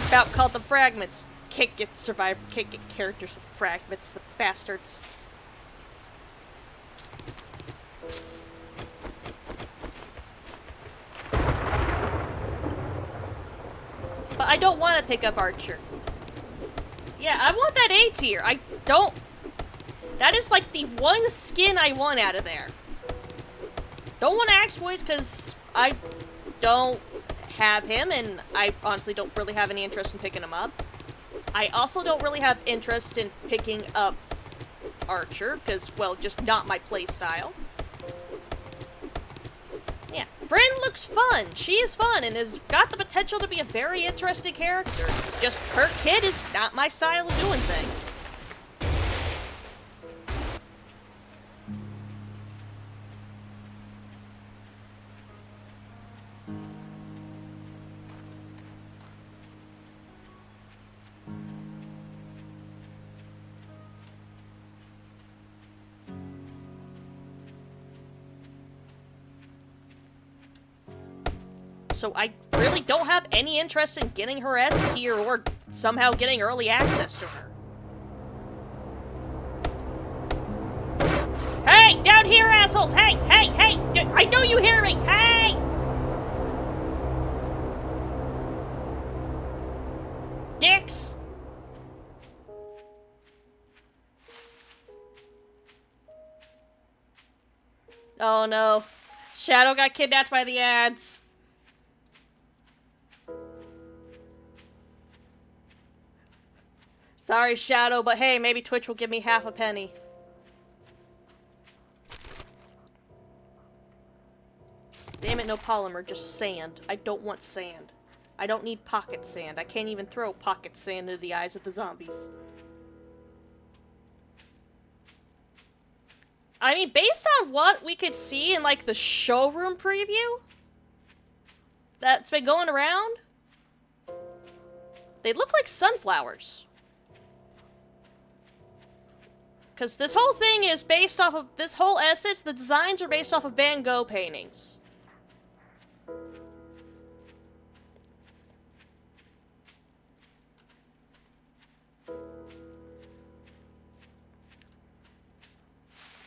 About called the fragments. Can't get characters with fragments, the bastards. But I don't want to pick up Archer. Yeah, I want that A tier. I don't... That is like the one skin I want out of there. Don't want Axe Boys because I don't have him and I honestly don't really have any interest in picking him up. I also don't really have interest in picking up Archer because, well, just not my playstyle. Yeah, Bryn looks fun. She is fun and has got the potential to be a very interesting character. Just her kid is not my style of doing things. So I really don't have any interest in getting her S tier or somehow getting early access to her. Hey, down here, assholes! Hey, hey, hey! I know you hear me! Hey! Dicks! Oh no. Shadow got kidnapped by the ads. Sorry, Shadow, but hey, maybe Twitch will give me half a penny. Damn it, no polymer, just sand. I don't want sand. I don't need pocket sand. I can't even throw pocket sand into the eyes of the zombies. I mean, based on what we could see in, like, the showroom preview that's been going around, they look like sunflowers. Because this whole thing is based off of, this whole essence, the designs are based off of Van Gogh paintings.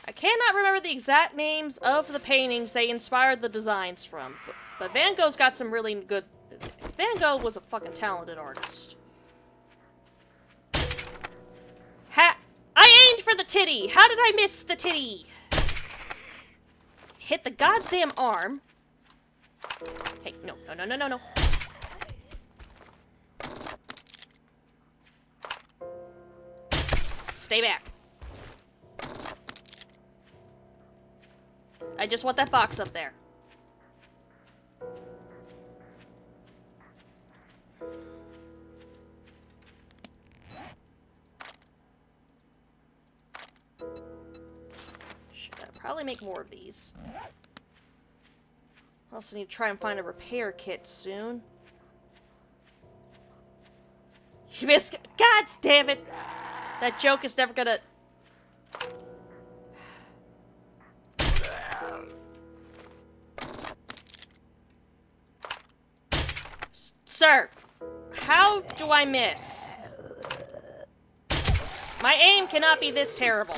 I cannot remember the exact names of the paintings they inspired the designs from, but Van Gogh's got some really good... Van Gogh was a fucking talented artist. titty? How did I miss the titty? Hit the goddamn arm. Hey, no, no, no, no, no, no. Stay back. I just want that box up there. Should I probably make more of these? Also need to try and find a repair kit soon. You missed. God damn it! That joke is never gonna. Sir, how do I miss? My aim cannot be this terrible.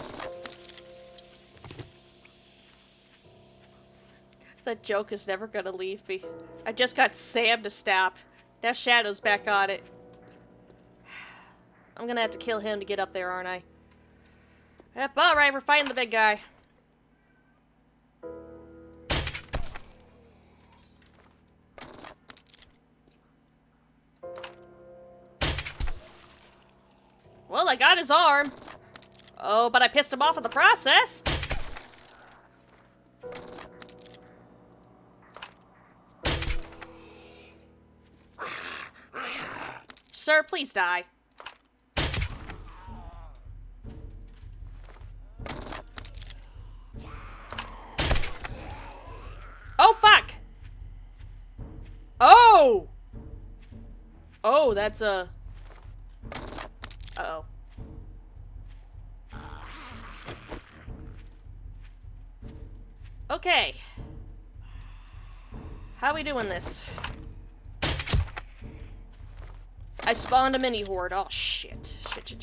That joke is never gonna leave me. I just got Sam to stop. Now Shadow's back on it. I'm gonna have to kill him to get up there, aren't I? Yep, alright, we're fighting the big guy. Well, I got his arm. Oh, but I pissed him off in the process. Sir, please die. Oh, fuck! Oh! Oh, that's a... Uh-oh. Okay. How are we doing this? I spawned a mini horde. Oh, shit. Shit.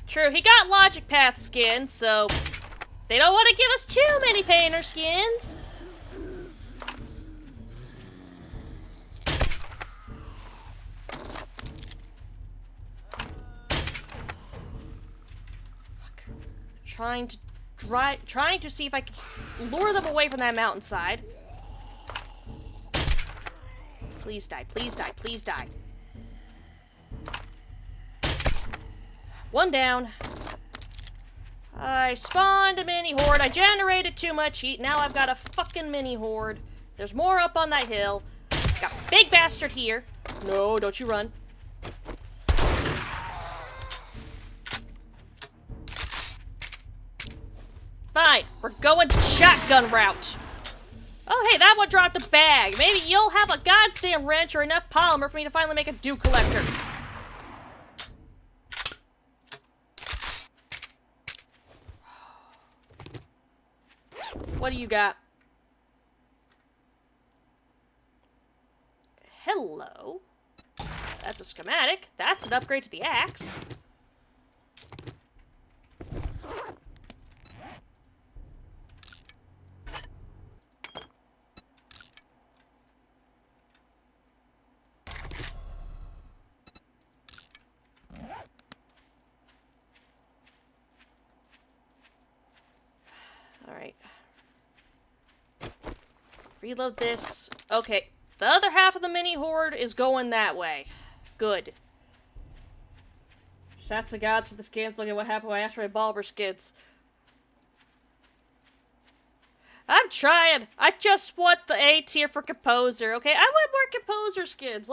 True, he got Logic Path skin, so... They don't want to give us too many painter skins. Trying to see if I can lure them away from that mountainside. Please die, please die, please die. One down. I spawned a mini horde. I generated too much heat. Now I've got a fucking mini horde. There's more up on that hill. Got big bastard here. No, don't you run. Fine, we're going shotgun route. Oh, hey, that one dropped a bag. Maybe you'll have a goddamn wrench or enough polymer for me to finally make a dew collector. What do you got? Hello. That's a schematic. That's an upgrade to the axe. Alright. Reload this. Okay. The other half of the mini horde is going that way. Good. Shout to the gods for the skins. Look at what happened when I asked for my Balber skins. I'm trying. I just want the A tier for Composer, okay? I want more Composer skins.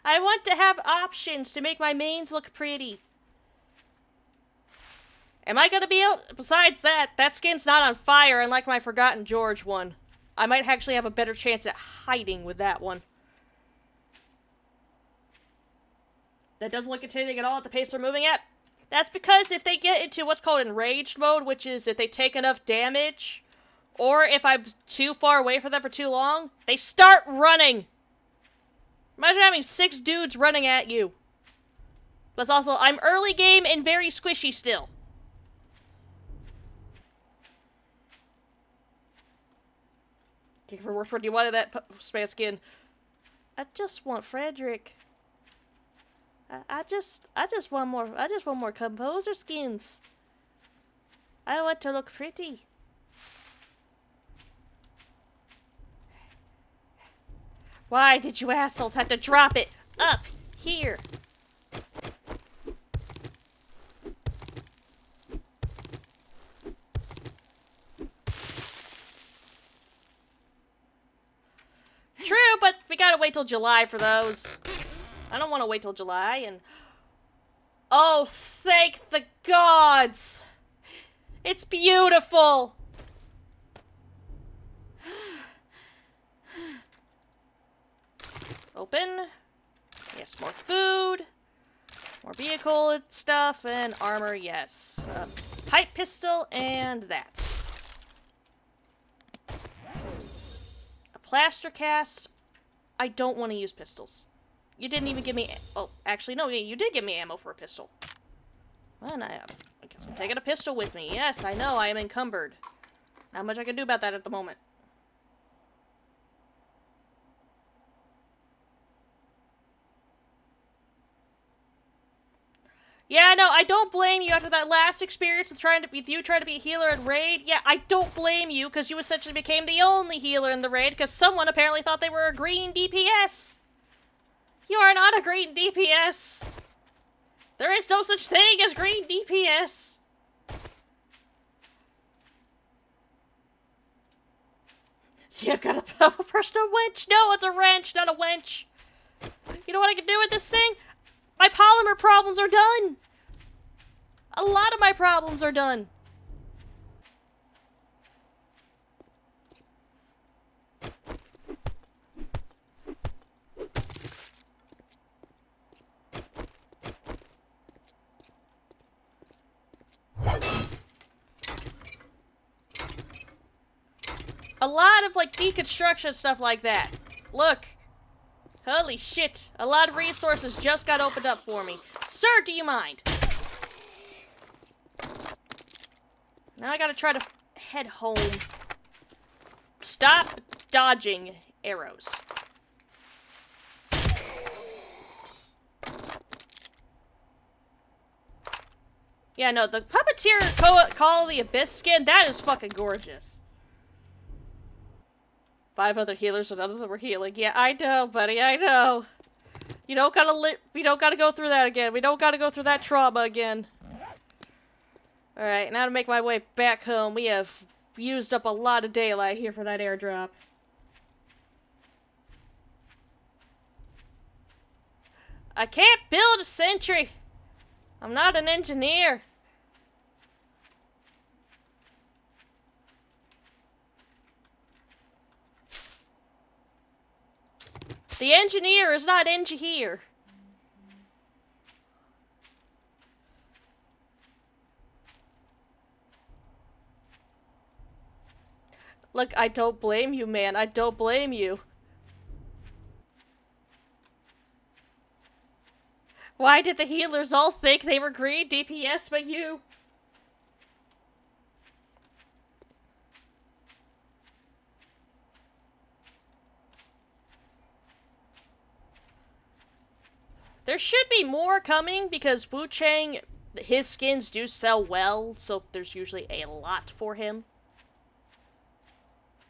I want to have options to make my mains look pretty. Am I gonna be able... Besides that skin's not on fire, unlike my Forgotten George one. I might actually have a better chance at hiding with that one. That doesn't look intimidating at all at the pace they're moving at. That's because if they get into what's called enraged mode, which is if they take enough damage, or if I'm too far away from them for too long, they start running! Imagine having 6 dudes running at you. Plus also, I'm early game and very squishy still. For what you wanted that span skin. I just want Frederick. I just want more. I just want more composer skins. I want to look pretty. Why did you assholes have to drop it up here? True, but we gotta wait till July for those. I don't want to wait till July and... Oh, thank the gods! It's beautiful! Open. Yes, more food. More vehicle and stuff, and armor, yes. Pipe pistol, and that. A plaster cast. I don't want to use pistols. You didn't even give me... Oh, actually, no, you did give me ammo for a pistol. Well, I guess I'm taking a pistol with me. Yes, I know, I am encumbered. Not much I can do about that at the moment. Yeah, no, I don't blame you after that last experience with you trying to be a healer in Raid. Yeah, I don't blame you, because you essentially became the only healer in the Raid, because someone apparently thought they were a green DPS. You are not a green DPS. There is no such thing as green DPS. You've got a personal winch. No, it's a wrench, not a wench. You know what I can do with this thing? My polymer problems are done. A lot of my problems are done. A lot of, like, deconstruction stuff like that. Look. Holy shit. A lot of resources just got opened up for me. Sir, do you mind? Now I gotta try to head home. Stop dodging arrows. Yeah, no, the Puppeteer Call of the Abyss skin, that is fucking gorgeous. 5 other healers and none of them were healing. Yeah, I know, buddy, I know. You don't gotta go through that again. We don't gotta go through that trauma again. Alright, now to make my way back home. We have used up a lot of daylight here for that airdrop. I can't build a sentry. I'm not an engineer. The engineer is not here. Look, I don't blame you, man. I don't blame you. Why did the healers all think they were green DPS but you? There should be more coming because Wu Chang, his skins do sell well, so there's usually a lot for him.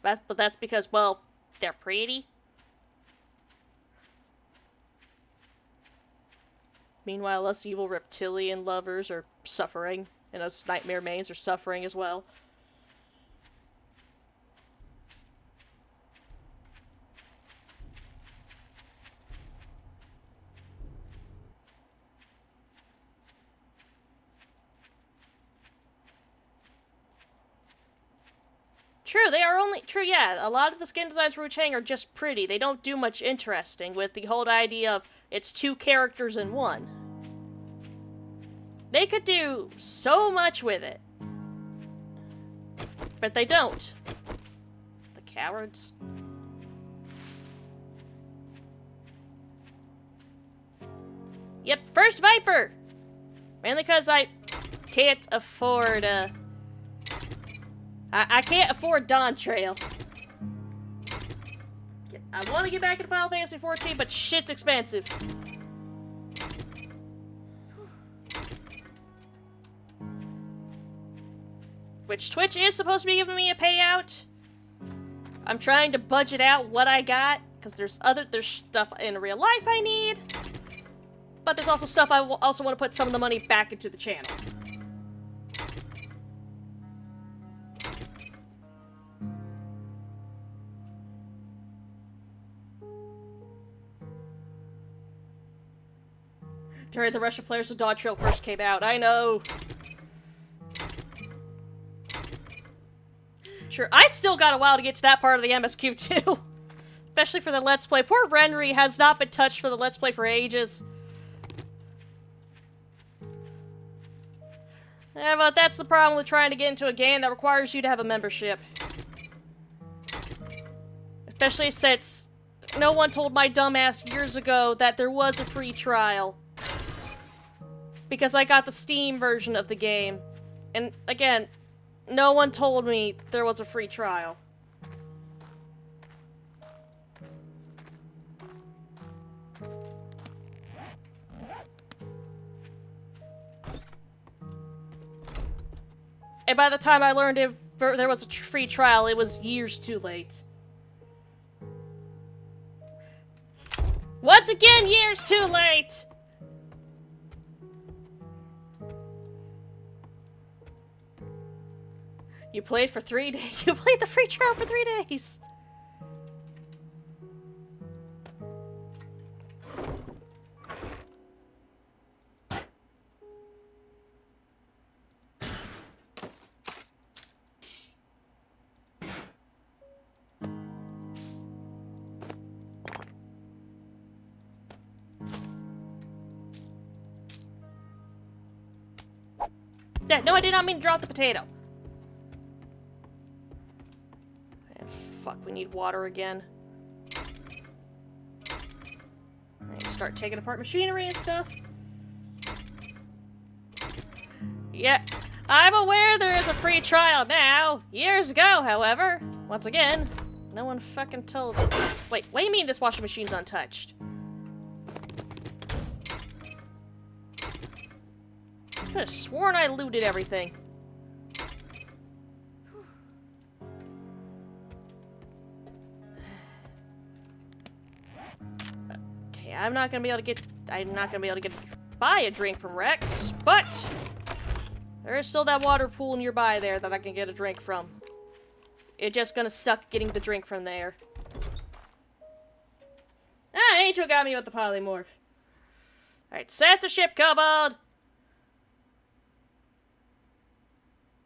But that's because, well, they're pretty. Meanwhile, us evil reptilian lovers are suffering, and us nightmare mains are suffering as well. True, they are only... True, yeah, a lot of the skin designs for Wu Chang are just pretty. They don't do much interesting with the whole idea of it's 2 characters in 1. They could do so much with it. But they don't. The cowards. Yep, first Viper! Mainly because I can't afford, I can't afford Dawn Trail. I want to get back into Final Fantasy XIV, but shit's expensive. which Twitch is supposed to be giving me a payout. I'm trying to budget out what I got, because there's stuff in real life I need, but there's also stuff I also want to put some of the money back into the channel. During the Russian players when Dog Trail first came out, I know. Sure, I still got a while to get to that part of the MSQ too. Especially for the Let's Play. Poor Renry has not been touched for the Let's Play for ages. Yeah, but that's the problem with trying to get into a game that requires you to have a membership. Especially since no one told my dumbass years ago that there was a free trial. Because I got the Steam version of the game. And again, no one told me there was a free trial. And by the time I learned there was a free trial, it was years too late. Once again, years too late! You played for 3 days. You played the free trial for 3 days. Yeah, no, I did not mean to drop the potato. Fuck, we need water again. I need to start taking apart machinery and stuff. Yeah, I'm aware there is a free trial now. Years ago, however. Once again, no one fucking told me. Wait, what do you mean this washing machine's untouched? I could have sworn I looted everything. I'm not gonna be able to get buy a drink from Rex, but there is still that water pool nearby there that I can get a drink from. It's just gonna suck getting the drink from there. Ah, Angel got me with the polymorph. Alright, censorship, Kobold!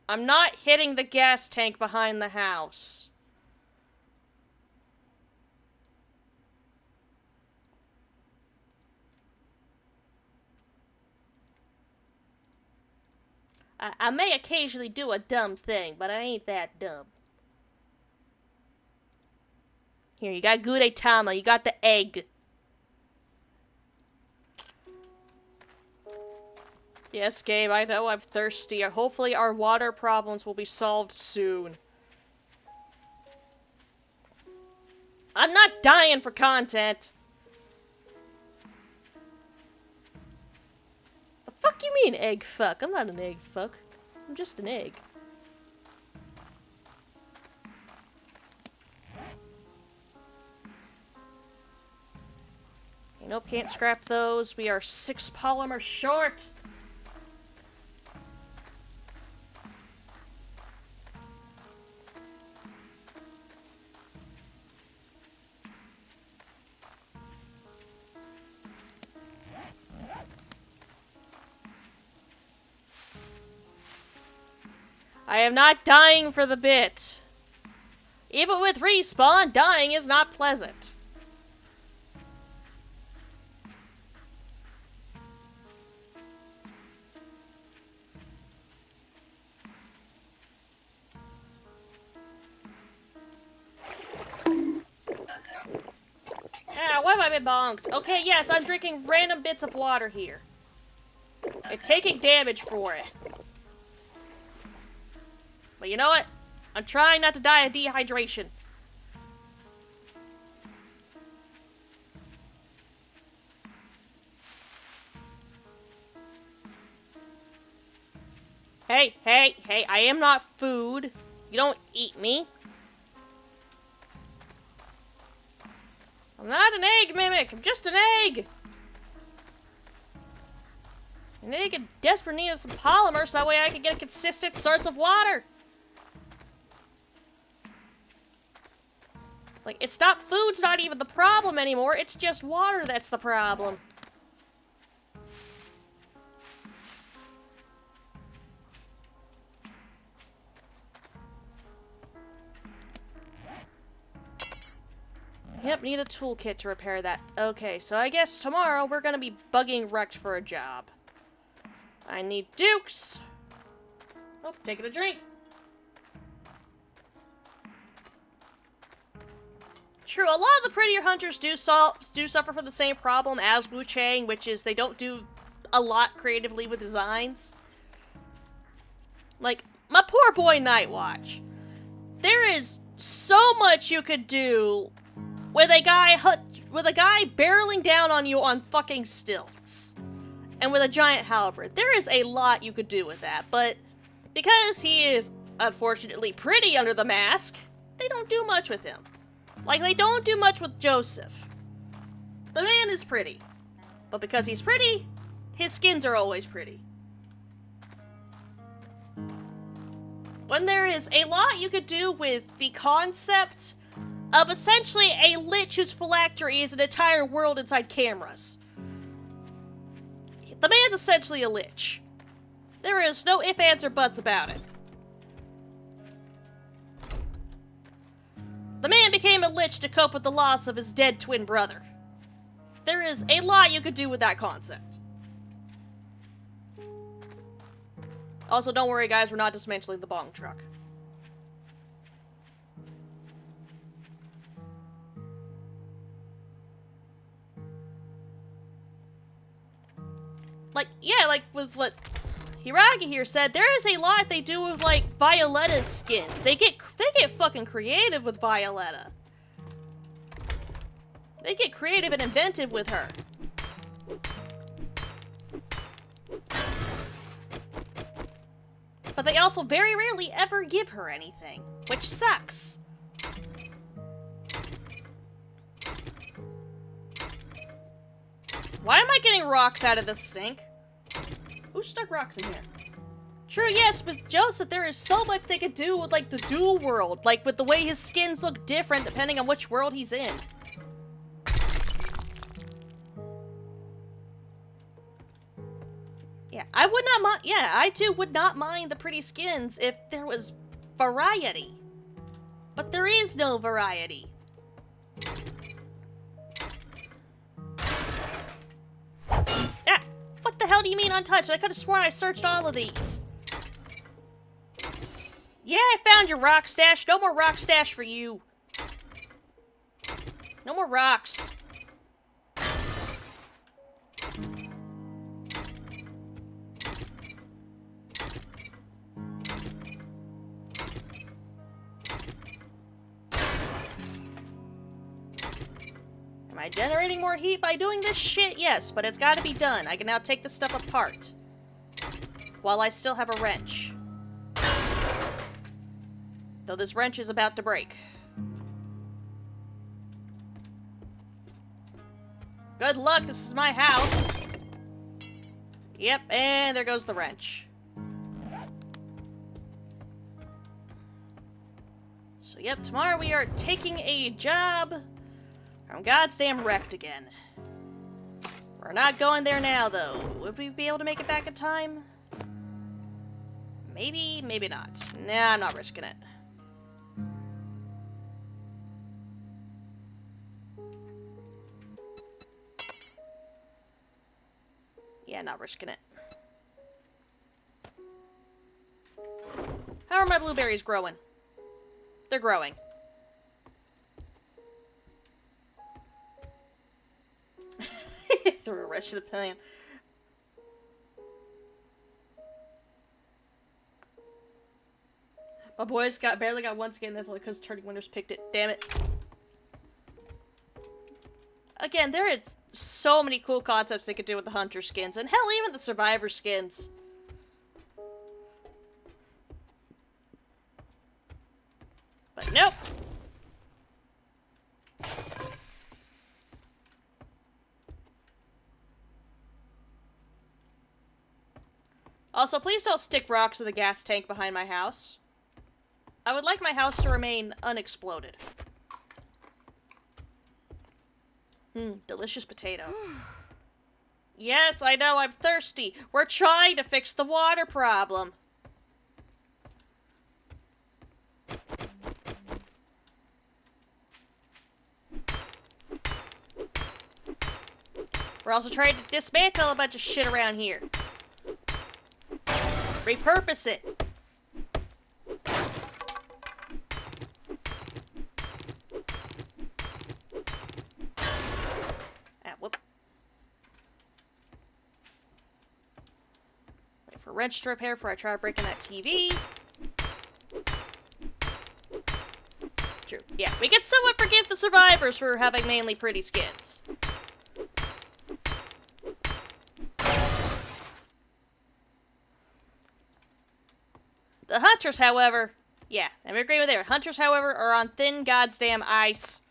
I'm not hitting the gas tank behind the house. I may occasionally do a dumb thing, but I ain't that dumb. Here, you got Gudetama, you got the egg. Yes, Gabe, I know I'm thirsty. Hopefully our water problems will be solved soon. I'm not dying for content. The fuck you mean egg fuck? I'm not an egg fuck. I'm just an egg. Okay, nope, can't scrap those. We are 6 polymer short. I am not dying for the bit. Even with respawn, dying is not pleasant. Ah, what have I been bonked? Okay, yes, I'm drinking random bits of water here. And taking damage for it. But you know what? I'm trying not to die of dehydration. Hey, hey, hey, I am not food. You don't eat me. I'm not an egg mimic, I'm just an egg. An egg in desperate need of some polymer so that way I can get a consistent source of water. Like, it's not food's not even the problem anymore, it's just water that's the problem. Yep, need a toolkit to repair that. Okay, so I guess tomorrow we're gonna be bugging wrecked for a job. I need dukes. Oh, taking a drink. True, a lot of the prettier hunters do suffer from the same problem as Wu Chang, which is they don't do a lot creatively with designs. Like, my poor boy Nightwatch. There is so much you could do with a guy barreling down on you on fucking stilts. And with a giant halberd. There is a lot you could do with that, but because he is unfortunately pretty under the mask, they don't do much with him. Like, they don't do much with Joseph. The man is pretty. But because he's pretty, his skins are always pretty. When there is a lot you could do with the concept of essentially a lich whose phylactery is an entire world inside cameras. The man's essentially a lich. There is no ifs, ands, or buts about it. The man became a lich to cope with the loss of his dead twin brother. There is a lot you could do with that concept. Also, don't worry guys, we're not dismantling the bong truck. Like, yeah, like with what Hiragi here said, there is a lot they do with, like, Violetta's skins. They get fucking creative with Violetta. They get creative and inventive with her. But they also very rarely ever give her anything, which sucks. Why am I getting rocks out of this sink? Who stuck rocks in here? True, yes, with Joseph, there is so much they could do with, like, the dual world. Like, with the way his skins look different depending on which world he's in. Yeah, I would not mind. Yeah, I too would not mind the pretty skins if there was variety. But there is no variety. Ah, what the hell do you mean untouched? I could have sworn I searched all of these. Yeah, I found your rock stash. No more rock stash for you. No more rocks. Am I generating more heat by doing this shit? Yes, but it's gotta be done. I can now take this stuff apart. While I still have a wrench. Though this wrench is about to break. Good luck, this is my house. Yep, and there goes the wrench. So yep, tomorrow we are taking a job from Goddamn Wrecked again. We're not going there now, though. Would we be able to make it back in time? Maybe, maybe not. Nah, I'm not risking it. Yeah, not risking it. How are my blueberries growing? They're growing. Threw a wrench to the pan. My boys barely got one skin, that's only because Turning Winters picked it. Damn it. Again, there is so many cool concepts they could do with the Hunter skins, and hell, even the Survivor skins. Nope. Also, please don't stick rocks in the gas tank behind my house. I would like my house to remain unexploded. Delicious potato. Yes, I know, I'm thirsty. We're trying to fix the water problem. We're also trying to dismantle a bunch of shit around here. Repurpose it. Ah, whoop. Wait for wrench to repair before I try breaking that TV. True. Yeah, we can somewhat forgive the survivors for having mainly pretty skins. The hunters, however, yeah, I'm agreeing with there. Hunters, however, are on thin goddamn ice.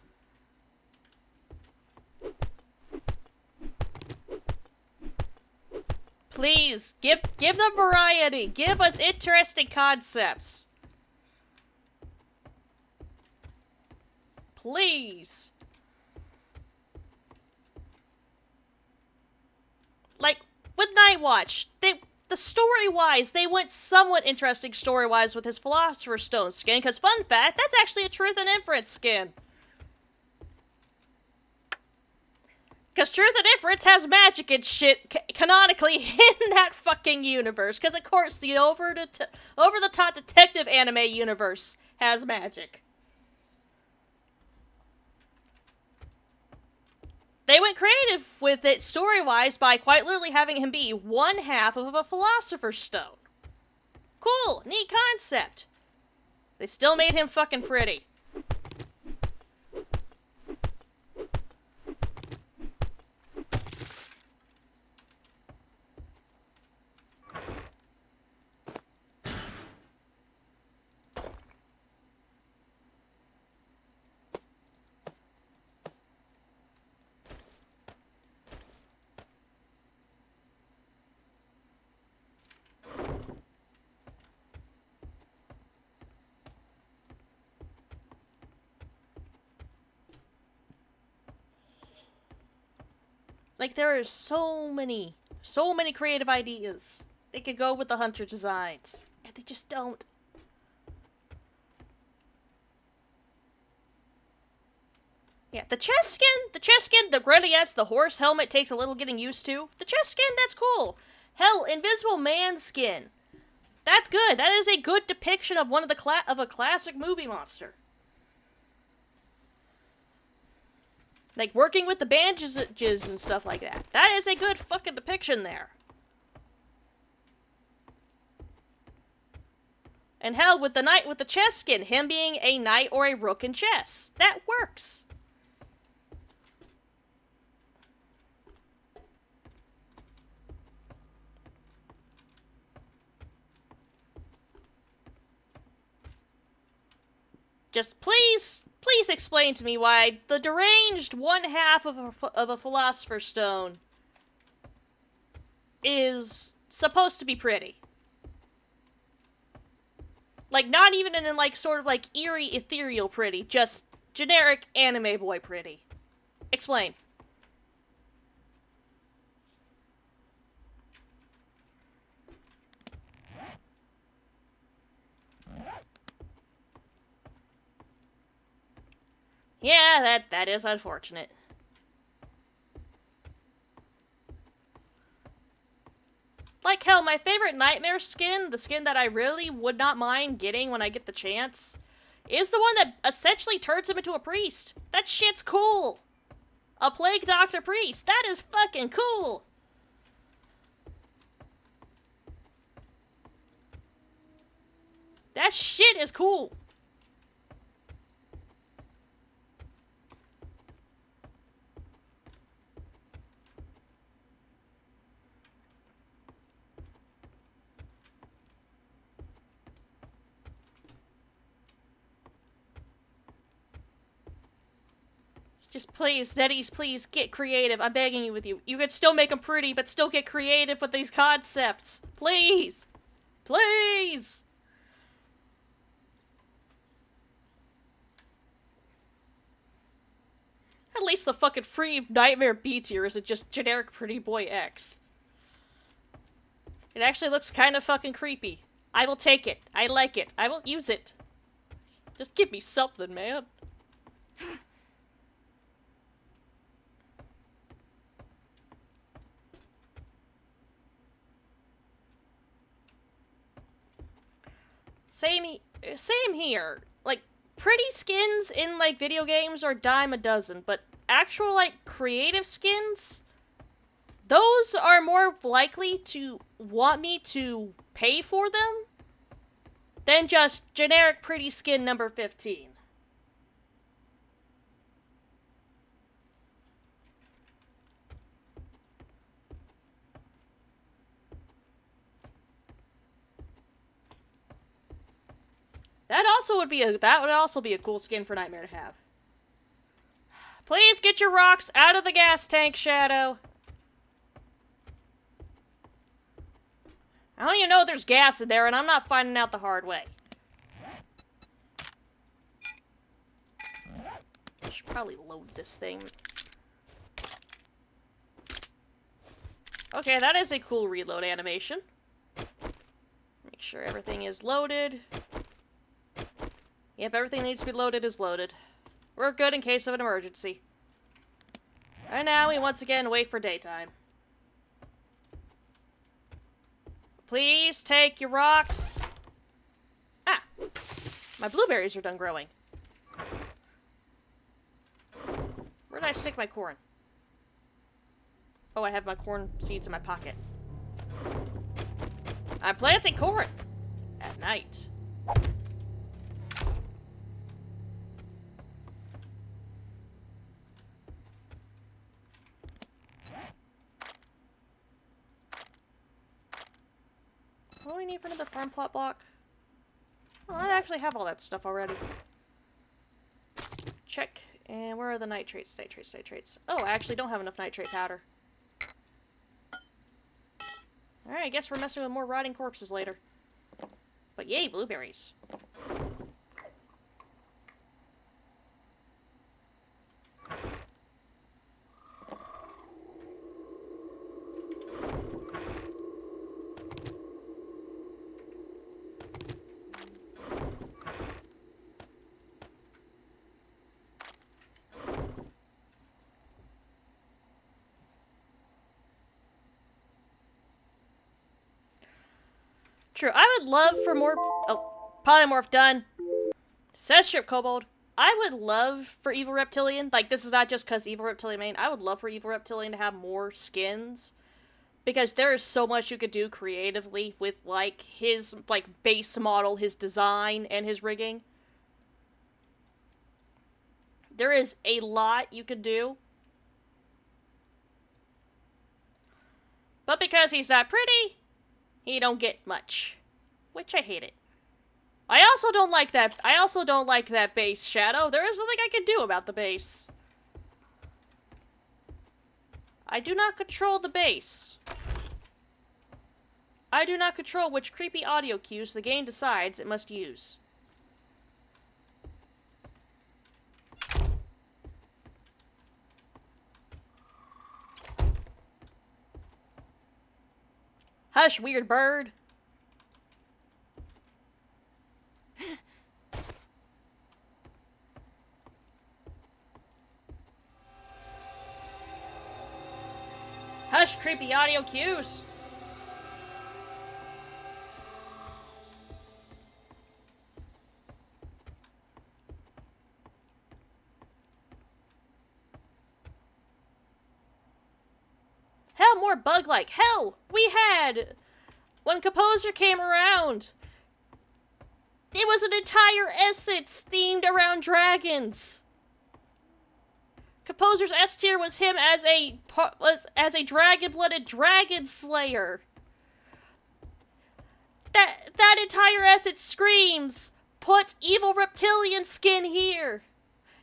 Please, give them variety. Give us interesting concepts. Please. Like, with Night Watch, the story-wise, they went somewhat interesting story-wise with his Philosopher's Stone skin, because fun fact, that's actually a Truth and Inference skin. Because Truth and Inference has magic and shit canonically in that fucking universe, because of course the over-the-top detective anime universe has magic. They went creative with it story-wise by quite literally having him be one half of a Philosopher's Stone. Cool, neat concept. They still made him fucking pretty. Like, there are so many creative ideas they could go with the Hunter designs, and they just don't. Yeah, the chest skin, the Grediates, the horse helmet takes a little getting used to. The chest skin, that's cool. Hell, Invisible Man skin. That's good. That is a good depiction of one of a classic movie monster. Like, working with the bandages and stuff like that. That is a good fucking depiction there. And hell, with the chess skin, him being a knight or a rook in chess. That works. Just please explain to me why the deranged one half of a Philosopher's Stone is supposed to be pretty. Like, not even in like, sort of like eerie, ethereal pretty, just generic anime boy pretty. Explain. Yeah, that is unfortunate. Like, hell, my favorite Nightmare skin, the skin that I really would not mind getting when I get the chance, is the one that essentially turns him into a priest. That shit's cool. A Plague Doctor priest. That is fucking cool. That shit is cool. Just please, Netties, please, get creative. I'm begging you with you. You can still make them pretty, but still get creative with these concepts. Please! Please! At least the fucking free Nightmare B tier isn't just generic Pretty Boy X. It actually looks kind of fucking creepy. I will take it. I like it. I will use it. Just give me something, man. Same here. Like, pretty skins in, like, video games are dime a dozen, but actual, like, creative skins, those are more likely to want me to pay for them than just generic pretty skin number 15. That would also be a cool skin for Nightmare to have. Please get your rocks out of the gas tank, Shadow. I don't even know there's gas in there, and I'm not finding out the hard way. I should probably load this thing. Okay, that is a cool reload animation. Make sure everything is loaded. Yep, everything needs to be loaded is loaded. We're good in case of an emergency. And now we once again wait for daytime. Please take your rocks. Ah! My blueberries are done growing. Where did I stick my corn? Oh, I have my corn seeds in my pocket. I'm planting corn! At night. What do we need for another farm plot block? Well, I actually have all that stuff already. Check. And where are the nitrates? Nitrates. Oh, I actually don't have enough nitrate powder. Alright, I guess we're messing with more rotting corpses later. But yay, blueberries. True, I would love for more... Oh, polymorph done. Says Strip Kobold. I would love for Evil Reptilian, like, this is not just because Evil Reptilian main, I would love for Evil Reptilian to have more skins. Because there is so much you could do creatively with, like, his, like, base model, his design, and his rigging. There is a lot you could do. But because he's not pretty, he don't get much. Which I hate it. I also don't like that base, Shadow. There is nothing I can do about the base. I do not control the base. I do not control which creepy audio cues the game decides it must use. Hush, weird bird. Hush, creepy audio cues. Hell, more bug-like. Hell, we had... When Composer came around, it was an entire essence themed around dragons. Composer's S tier was him as a dragon-blooded dragon slayer. That entire essence screams, put Evil Reptilian skin here.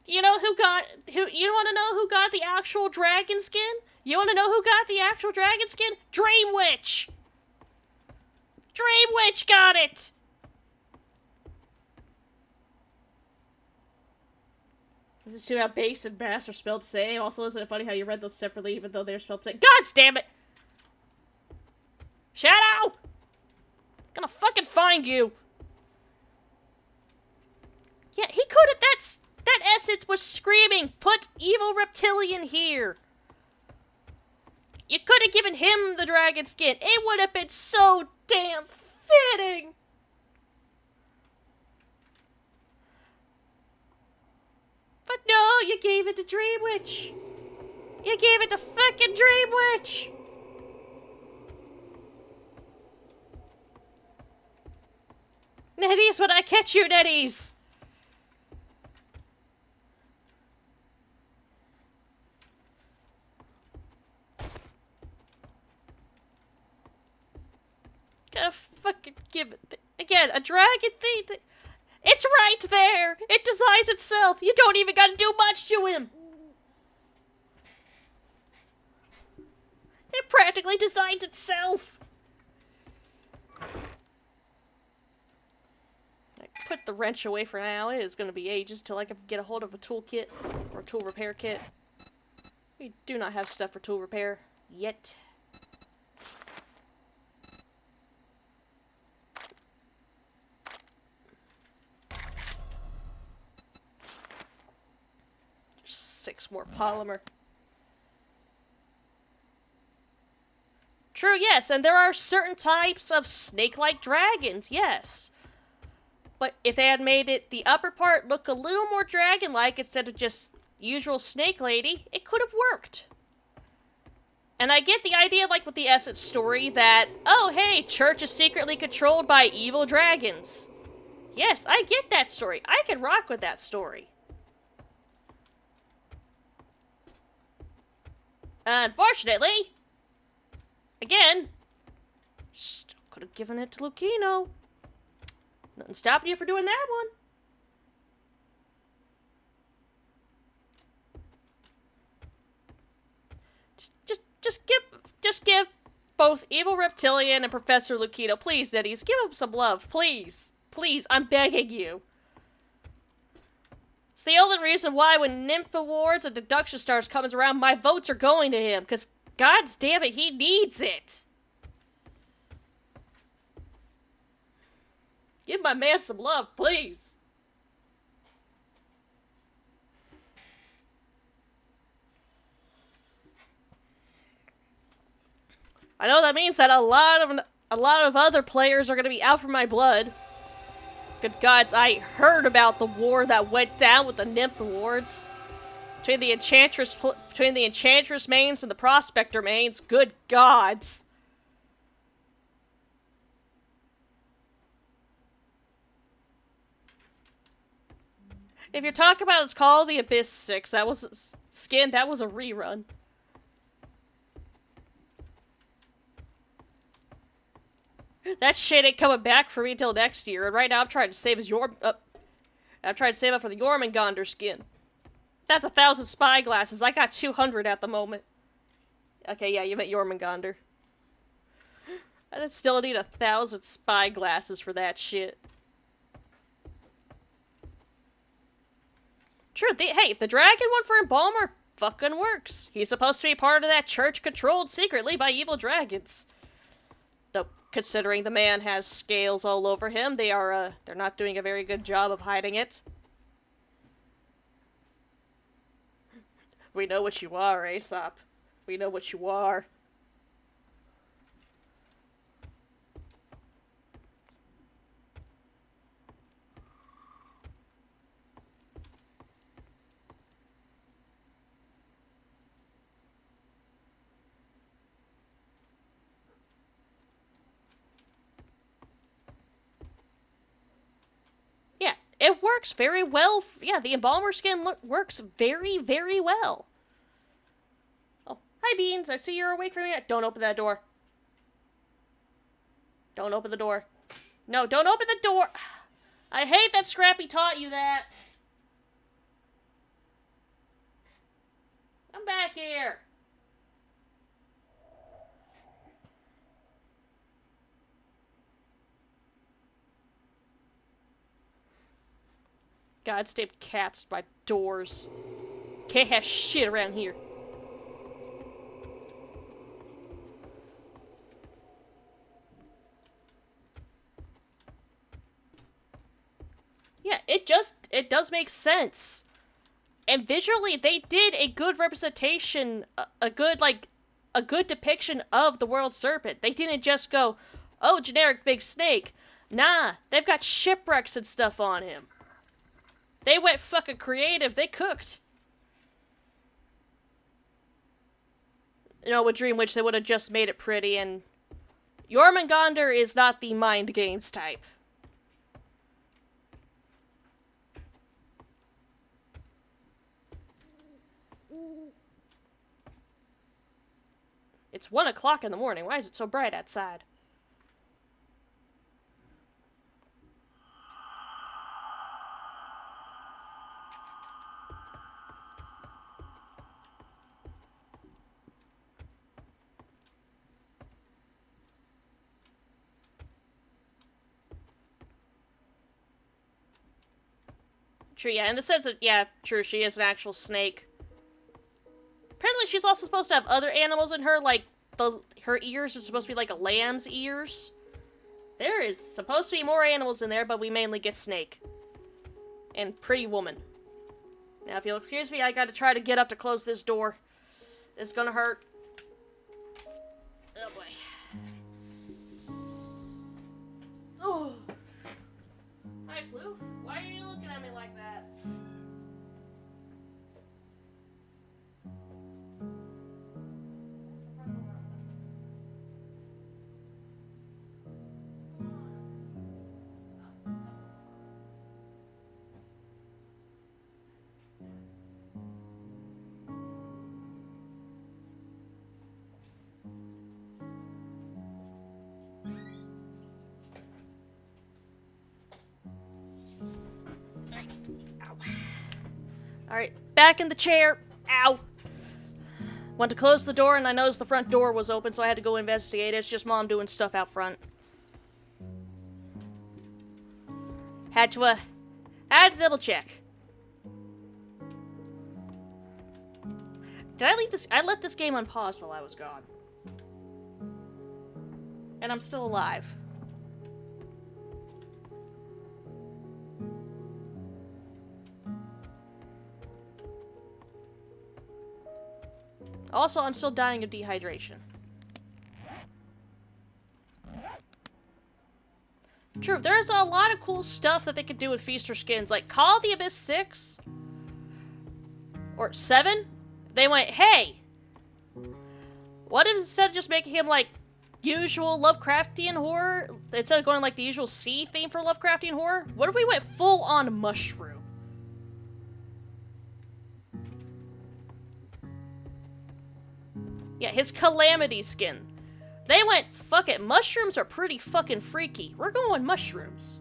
You know you wanna know who got the actual dragon skin? You wanna know who got the actual dragon skin? Dream Witch! Dream Witch got it! This is too how base and bass are spelled the same. Also, isn't it funny how you read those separately even though they're spelled the same? God damn it! Shadow! Gonna fucking find you! Yeah, he could've- that essence was screaming, put evil reptilian here! You could've given him the dragon skin. It would've been so damn fitting! But no, you gave it to Dream Witch! You gave it to fucking Dream Witch! Netties, when I catch you, Netties! Gotta fucking give it. Again, a dragon thing. It's right there! It designs itself! You don't even gotta do much to him! It practically designs itself! I put the wrench away for now. It is gonna be ages till I can get a hold of a toolkit or a tool repair kit. We do not have stuff for tool repair yet. There's 6 more polymer. True, yes, and there are certain types of snake-like dragons, yes. But if they had made it the upper part look a little more dragon-like instead of just usual snake lady, it could have worked. And I get the idea, like with the Essence story, that, oh hey, church is secretly controlled by evil dragons. Yes, I get that story. I can rock with that story. Unfortunately, again, still could have given it to Lucino. Nothing stopping you for doing that one. Just give both Evil Reptilian and Professor Lucino, please, Netties, give them some love, please. Please, I'm begging you. It's the only reason why when Nymph Awards and Deduction Stars comes around, my votes are going to him, because God damn it, he needs it. Give my man some love, please. I know that means that a lot of other players are going to be out for my blood. Good gods, I heard about the war that went down with the Nymph Awards. Between the Enchantress mains and the Prospector mains. Good gods. If you're talking about it's called the Abyss 6, that was skin, that was a rerun. That shit ain't coming back for me until next year, and right now I'm trying to save I'm trying to save up for the Jormungandr skin. That's 1,000 spyglasses. I got 200 at the moment. Okay, yeah, you meant Jormungandr. I still need 1,000 spyglasses for that shit. True, hey, the dragon one for Embalmer fucking works. He's supposed to be part of that church controlled secretly by evil dragons. Though, considering the man has scales all over him, they're not doing a very good job of hiding it. We know what you are, Aesop. We know what you are. Yeah, it works very well. Yeah, the Embalmer skin works very, very well. Oh, hi Beans, I see you're awake from yet. Don't open that door. Don't open the door. No, don't open the door. I hate that Scrappy taught you that. Come back here! Goddamn cats by doors. Can't have shit around here. Yeah, it does make sense. And visually, they did a good representation, a good depiction of the world serpent. They didn't just go, oh, generic big snake. Nah, they've got shipwrecks and stuff on him. They went fucking creative. They cooked. You know, with Dream Witch, they would have just made it pretty, and Jormungandr is not the mind games type. It's 1 o'clock in the morning. Why is it so bright outside? True, yeah, in the sense that, yeah, true, she is an actual snake. Apparently she's also supposed to have other animals in her, like, her ears are supposed to be like a lamb's ears. There is supposed to be more animals in there, but we mainly get snake. And pretty woman. Now, if you'll excuse me, I gotta try to get up to close this door. It's gonna hurt. Oh, boy. Oh. Hi, Blue. Why are you looking at me like that? Alright, back in the chair. Ow! Went to close the door and I noticed the front door was open, so I had to go investigate. It's just Mom doing stuff out front. Had to double check. Did I leave this? I let this game on pause while I was gone. And I'm still alive. Also, I'm still dying of dehydration. True, there's a lot of cool stuff that they could do with Feaster skins. Like, Call of the Abyss 6? Or 7? They went, hey! What if instead of just making him, like, usual Lovecraftian horror, instead of going, like, the usual sea theme for Lovecraftian horror, what if we went full-on mushroom? Yeah, his Calamity skin. They went, fuck it, mushrooms are pretty fucking freaky. We're going mushrooms.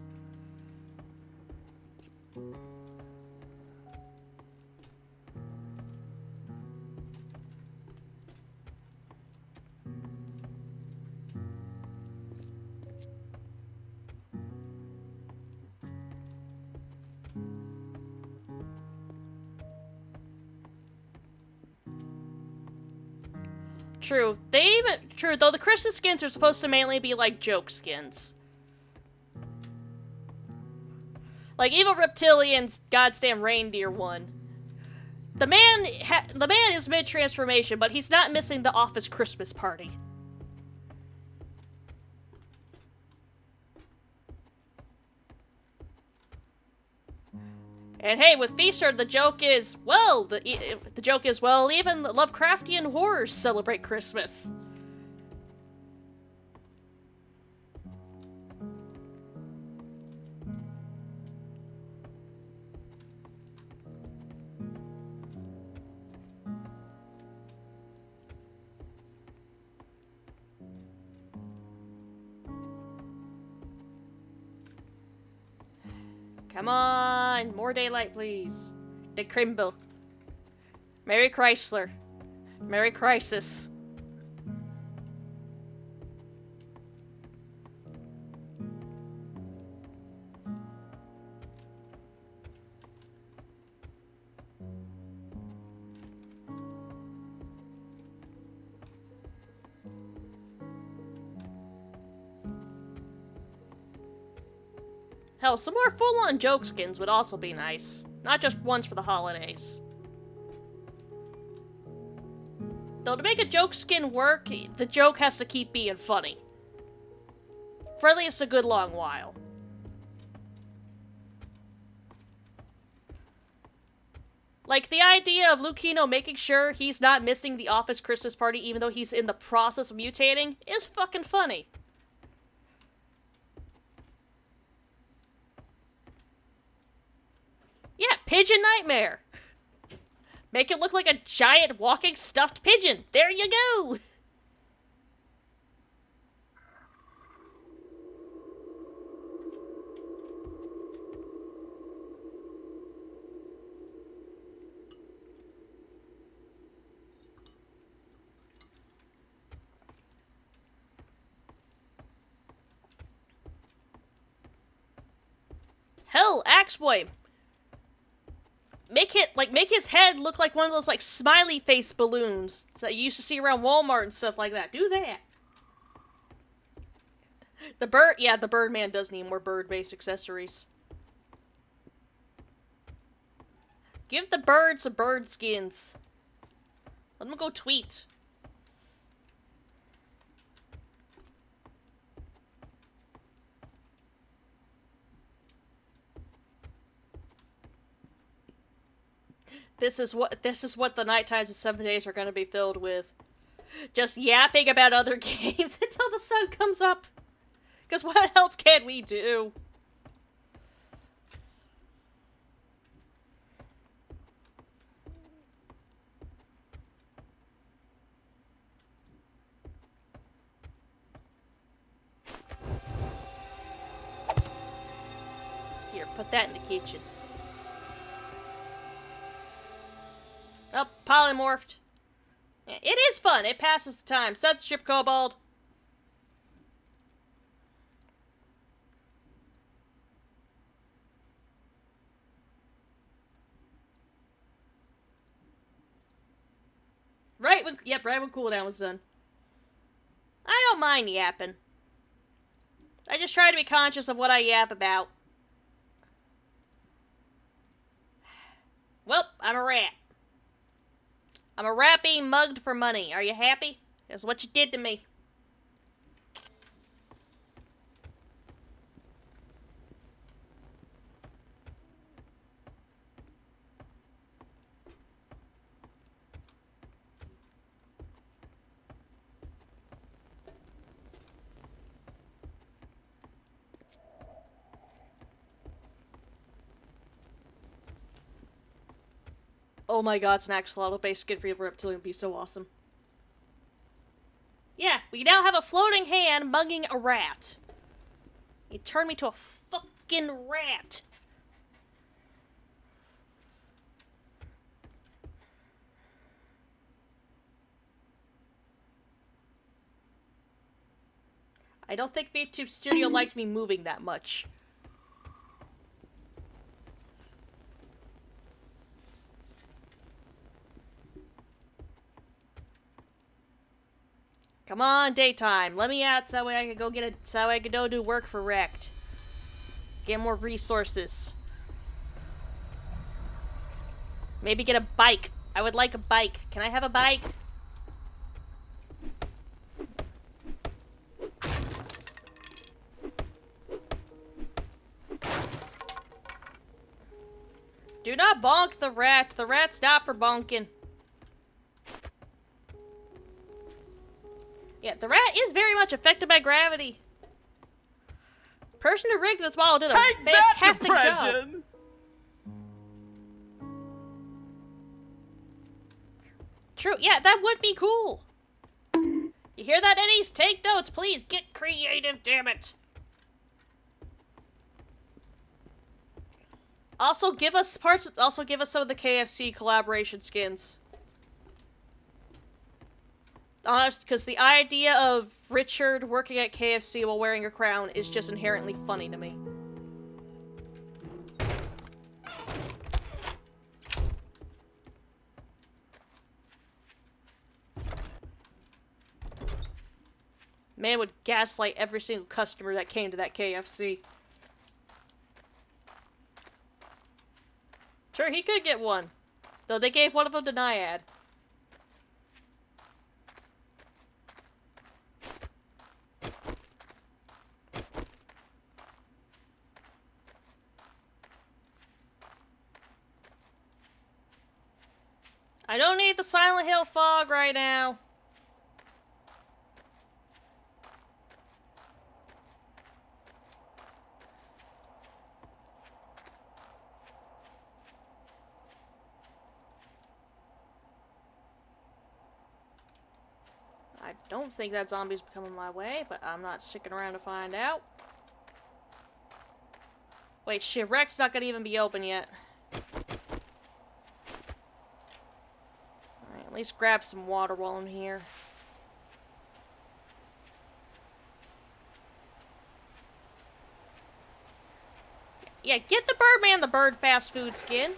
True. True, though the Christmas skins are supposed to mainly be like joke skins. Like Evil Reptilian's goddamn reindeer one. The man is mid-transformation, but he's not missing the office Christmas party. And hey, with Feaster, the joke is, well, the joke is, well, even Lovecraftian horrors celebrate Christmas. Come on, more daylight, please. Dick Crimble. Mary Chrysler. Merry Crisis. Hell, some more full-on joke skins would also be nice. Not just ones for the holidays. Though to make a joke skin work, the joke has to keep being funny. For at least a good long while. Like, the idea of Lucino making sure he's not missing the office Christmas party even though he's in the process of mutating is fucking funny. Yeah, Pigeon Nightmare. Make it look like a giant walking stuffed pigeon. There you go. Hell, Axe Boy. Make his head look like one of those, like, smiley face balloons that you used to see around Walmart and stuff like that. Do that. The Birdman does need more bird-based accessories. Give the bird some bird skins. Let them go tweet. This is what the night times of 7 days are going to be filled with. Just yapping about other games until the sun comes up. Because what else can we do? Here, put that in the kitchen. Oh, polymorphed. Yeah, it is fun. It passes the time. Censorship, Kobold. Right when cooldown was done. I don't mind yapping. I just try to be conscious of what I yap about. Well, I'm a rat. I'm a rat being mugged for money. Are you happy? That's what you did to me. Oh my god, it's an axolotl-based skin for reptilian would be so awesome. Yeah, we now have a floating hand mugging a rat. You turned me to a fucking rat. I don't think VTube Studio liked me moving that much. Come on, daytime. Let me out so that way I can go get a so I can go do work for Rect. Get more resources. Maybe get a bike. I would like a bike. Can I have a bike? Do not bonk the rat. The rat's not for bonking. Yeah, the rat is very much affected by gravity. Person who rigged this model did a fantastic job. True, yeah, that would be cool. You hear that, Eddies? Take notes, please. Get creative, damn it. Also, give us some of the KFC collaboration skins. Honest, because the idea of Richard working at KFC while wearing a crown is just inherently funny to me. Man would gaslight every single customer that came to that KFC. Sure, he could get one. Though they gave one of them to Naiad. I don't need the Silent Hill fog right now. I don't think that zombie's coming my way, but I'm not sticking around to find out. Wait, shit, Rex's not gonna even be open yet. Alright, at least grab some water while I'm here. Yeah, get the Birdman the bird fast food skin.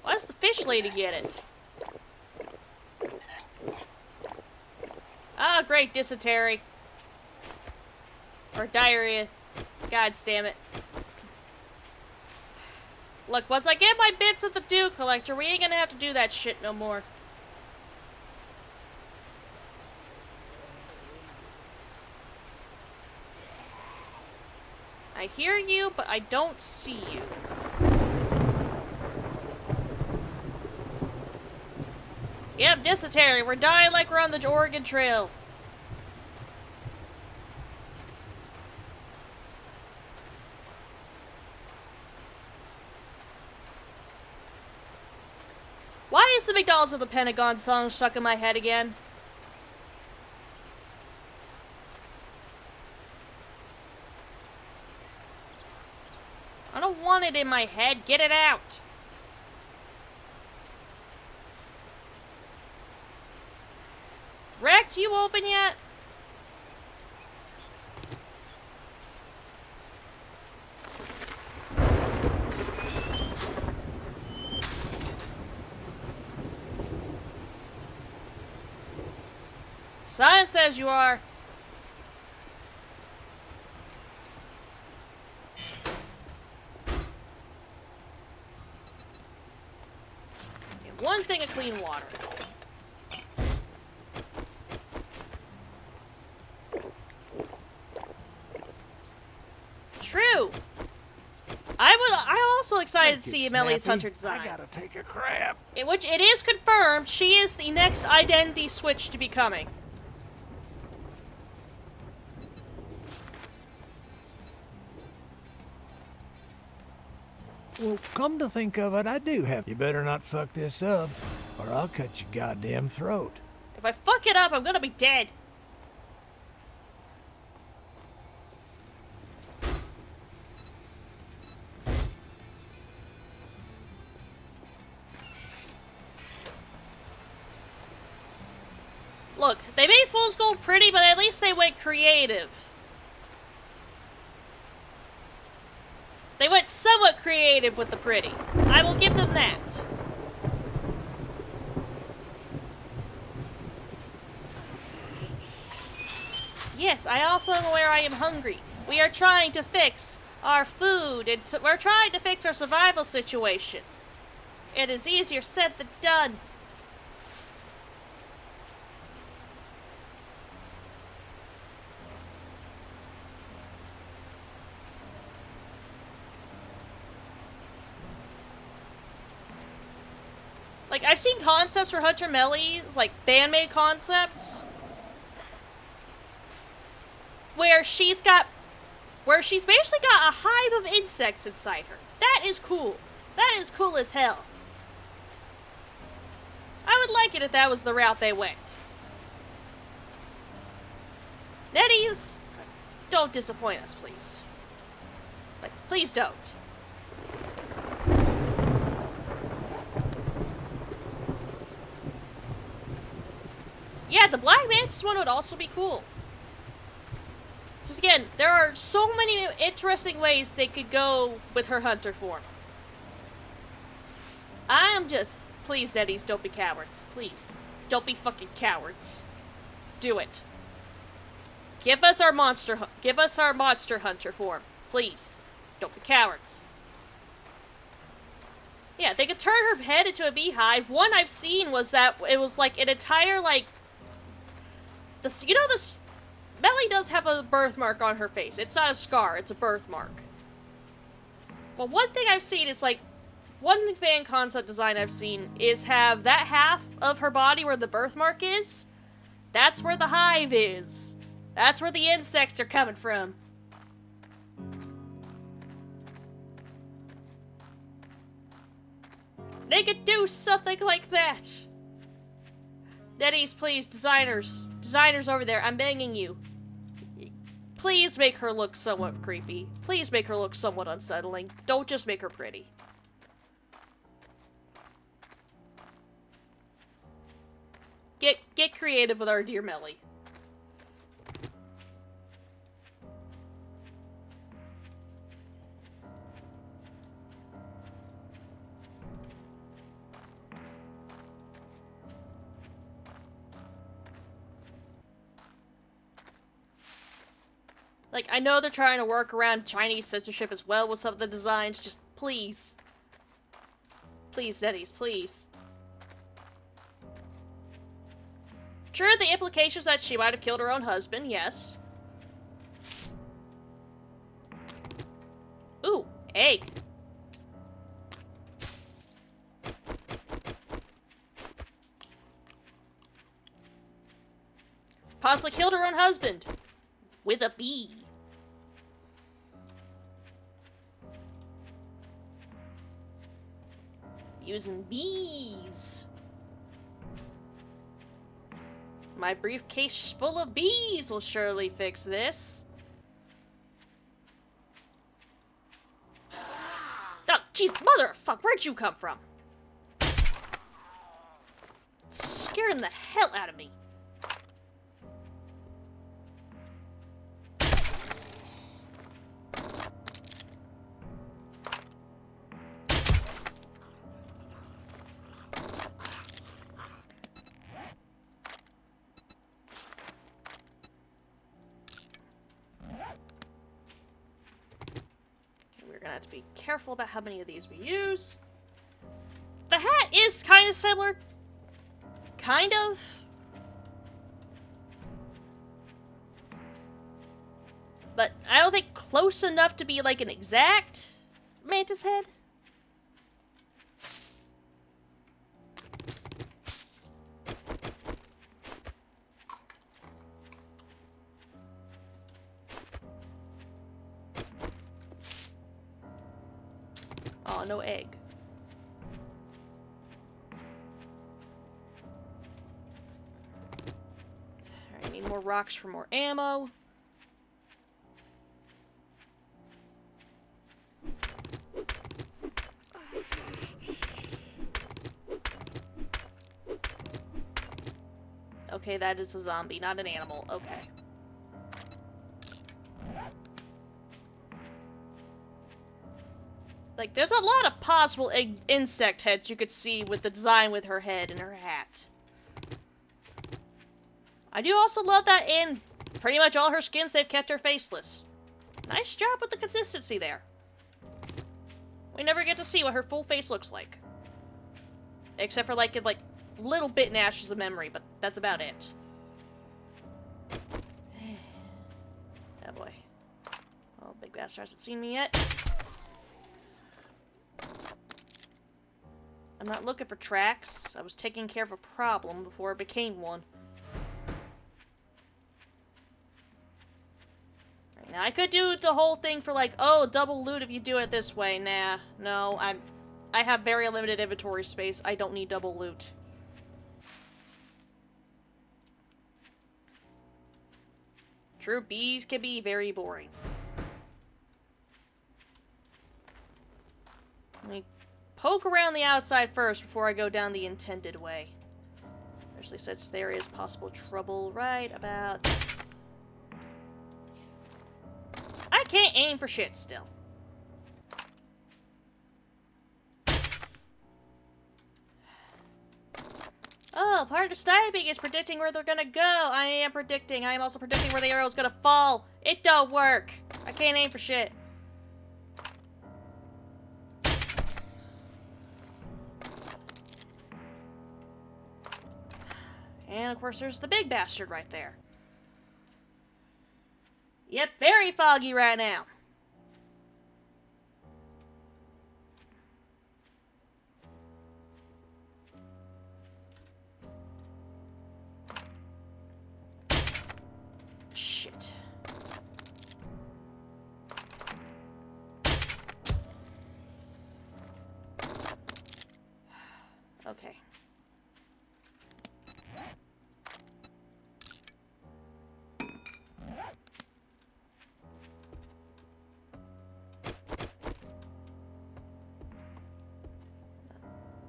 Why does the fish lady get it? Ah, great, dysentery. Or diarrhea. God damn it. Look, once I get my bits of the dew collector, we ain't gonna have to do that shit no more. I hear you, but I don't see you. Yep, dysentery. We're dying like we're on the Oregon Trail. Why is the McDonald's of the Pentagon song stuck in my head again? I don't want it in my head. Get it out. Wrecked, you open yet? Science says you are. Get one thing of clean water. True. I'm also excited to see Melly's Hunter design. I gotta take a crap. Which it is confirmed she is the next identity switch to be coming. Well, come to think of it, I do have... You better not fuck this up, or I'll cut your goddamn throat. If I fuck it up, I'm gonna be dead. Look, they made Fool's Gold pretty, but at least they went creative. They went somewhat creative with the pretty. I will give them that. Yes, I also am aware I am hungry. We are trying to fix our food, and we're trying to fix our survival situation. It is easier said than done. Like, I've seen concepts for Hunter Melly, like fan-made concepts, where she's basically got a hive of insects inside her. That is cool. That is cool as hell. I would like it if that was the route they went. Netties, don't disappoint us, please. Like, please don't. Yeah, the Black Mantis one would also be cool. Just again, there are so many interesting ways they could go with her hunter form. I am just... Please, Eddies, don't be cowards. Please. Don't be fucking cowards. Do it. Give us our monster hunter form. Please. Don't be cowards. Yeah, they could turn her head into a beehive. One I've seen was that it was like an entire, like... You know this... Melly does have a birthmark on her face. It's not a scar, it's a birthmark. But one thing I've seen is like... One fan concept design I've seen is have that half of her body where the birthmark is. That's where the hive is. That's where the insects are coming from. They could do something like that. Netties, please, designers. Designers over there, I'm begging you. Please make her look somewhat creepy. Please make her look somewhat unsettling. Don't just make her pretty. Get creative with our dear Melly. Like, I know they're trying to work around Chinese censorship as well with some of the designs, just please. Please, Netties, please. Sure, the implications that she might have killed her own husband, yes. Ooh, egg. Possibly killed her own husband. With a bee. Using bees. My briefcase full of bees will surely fix this. Oh, jeez, motherfucker, where'd you come from? Scaring the hell out of me. Have to be careful about how many of these we use. The hat is kind of similar. Kind of. But I don't think close enough to be like an exact mantis head. Oh, no egg. Alright, need more rocks for more ammo. Okay, that is a zombie, not an animal. Okay. Like, there's a lot of possible insect heads you could see with the design with her head and her hat. I do also love that in pretty much all her skins, they've kept her faceless. Nice job with the consistency there. We never get to see what her full face looks like. Except for, like, little bit in ashes of memory, but that's about it. Oh boy. Oh, big bastard hasn't seen me yet. I'm not looking for tracks. I was taking care of a problem before it became one. Right, now, I could do the whole thing for like, oh, double loot if you do it this way. Nah, no, I have very limited inventory space. I don't need double loot. True, bees can be very boring. Let me poke around the outside first before I go down the intended way. Especially since there is possible trouble right about... I can't aim for shit still. Oh, part of sniping is predicting where they're gonna go. I am predicting. I am also predicting where the arrow's gonna fall. It don't work. I can't aim for shit. And of course there's the big bastard right there. Yep, very foggy right now. Shit. Okay.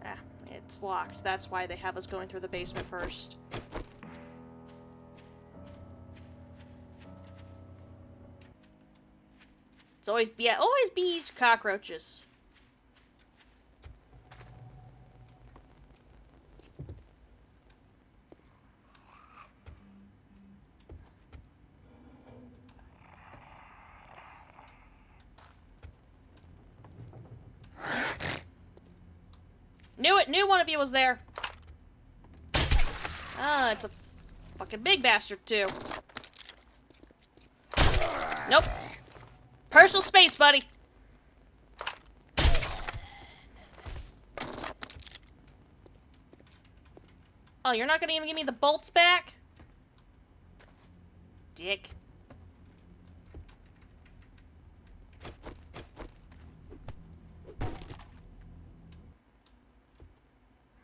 Ah, it's locked. That's why they have us going through the basement first. It's always, yeah, always bees, cockroaches. Knew it! Knew one of you was there! Ah, it's a fucking big bastard, too. Nope. Personal space, buddy! Oh, you're not gonna even give me the bolts back? Dick.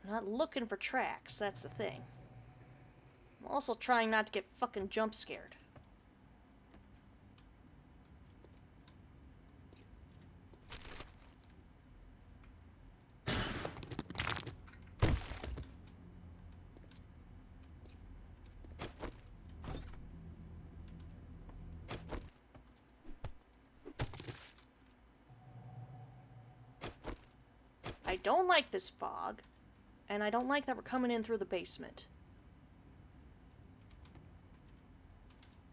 Not looking for tracks, that's the thing. I'm also trying not to get fucking jump scared. I don't like this fog. And I don't like that we're coming in through the basement.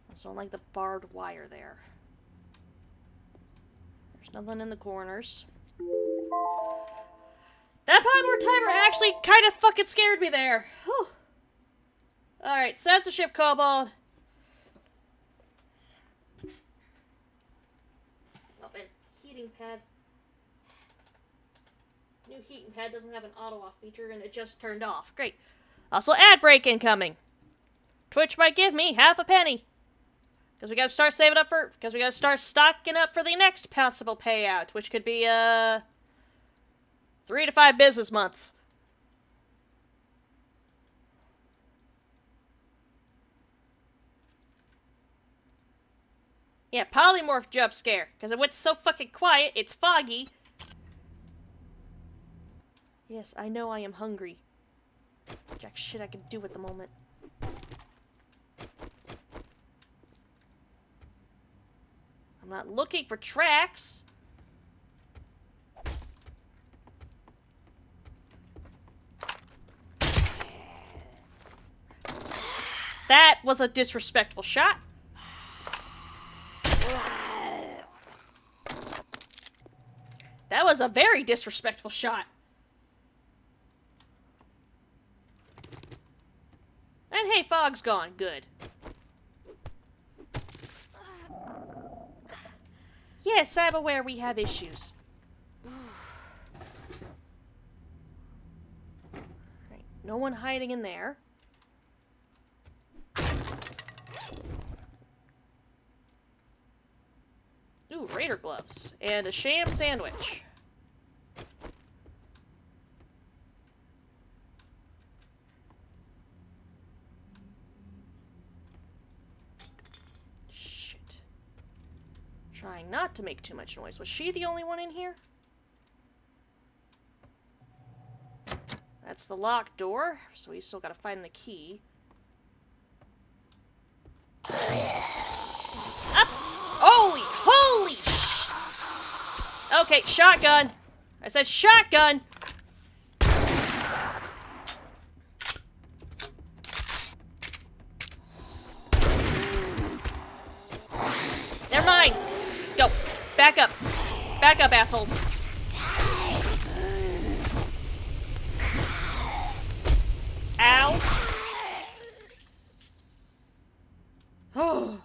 I also don't like the barbed wire there. There's nothing in the corners. That polymer timer actually kind of fucking scared me there. Whew. Alright, says the ship kobold. Oh, and heating pad. New heating pad doesn't have an auto-off feature, and it just turned off. Great. Also, ad break incoming. Twitch might give me half a penny. Because we gotta start saving up for... Because we gotta start stocking up for the next possible payout, which could be, 3 to 5 business months. Yeah, polymorph jump scare. Because it went so fucking quiet, it's foggy. Yes, I know I am hungry. Jack shit I can do at the moment. I'm not looking for tracks. That was a disrespectful shot. That was a very disrespectful shot. And hey, fog's gone. Good. Yes, I'm aware we have issues. Right, no one hiding in there. Ooh, raider gloves. And a sham sandwich. Shit. Trying not to make too much noise. Was she the only one in here? That's the locked door, so we still gotta find the key. Ups! Holy! Okay, shotgun. I said shotgun. Never mind. Go. Back up. Back up, assholes. Ow. Oh.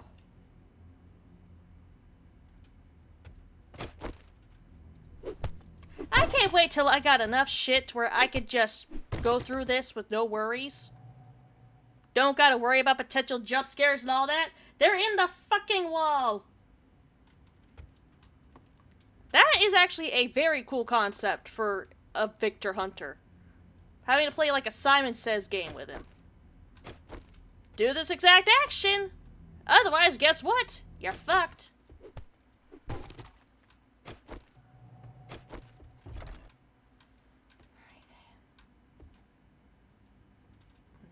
I can't wait till I got enough shit where I could just go through this with no worries. Don't gotta worry about potential jump scares and all that. They're in the fucking wall. That is actually a very cool concept for a Victor Hunter. Having to play like a Simon Says game with him. Do this exact action. Otherwise, guess what? You're fucked.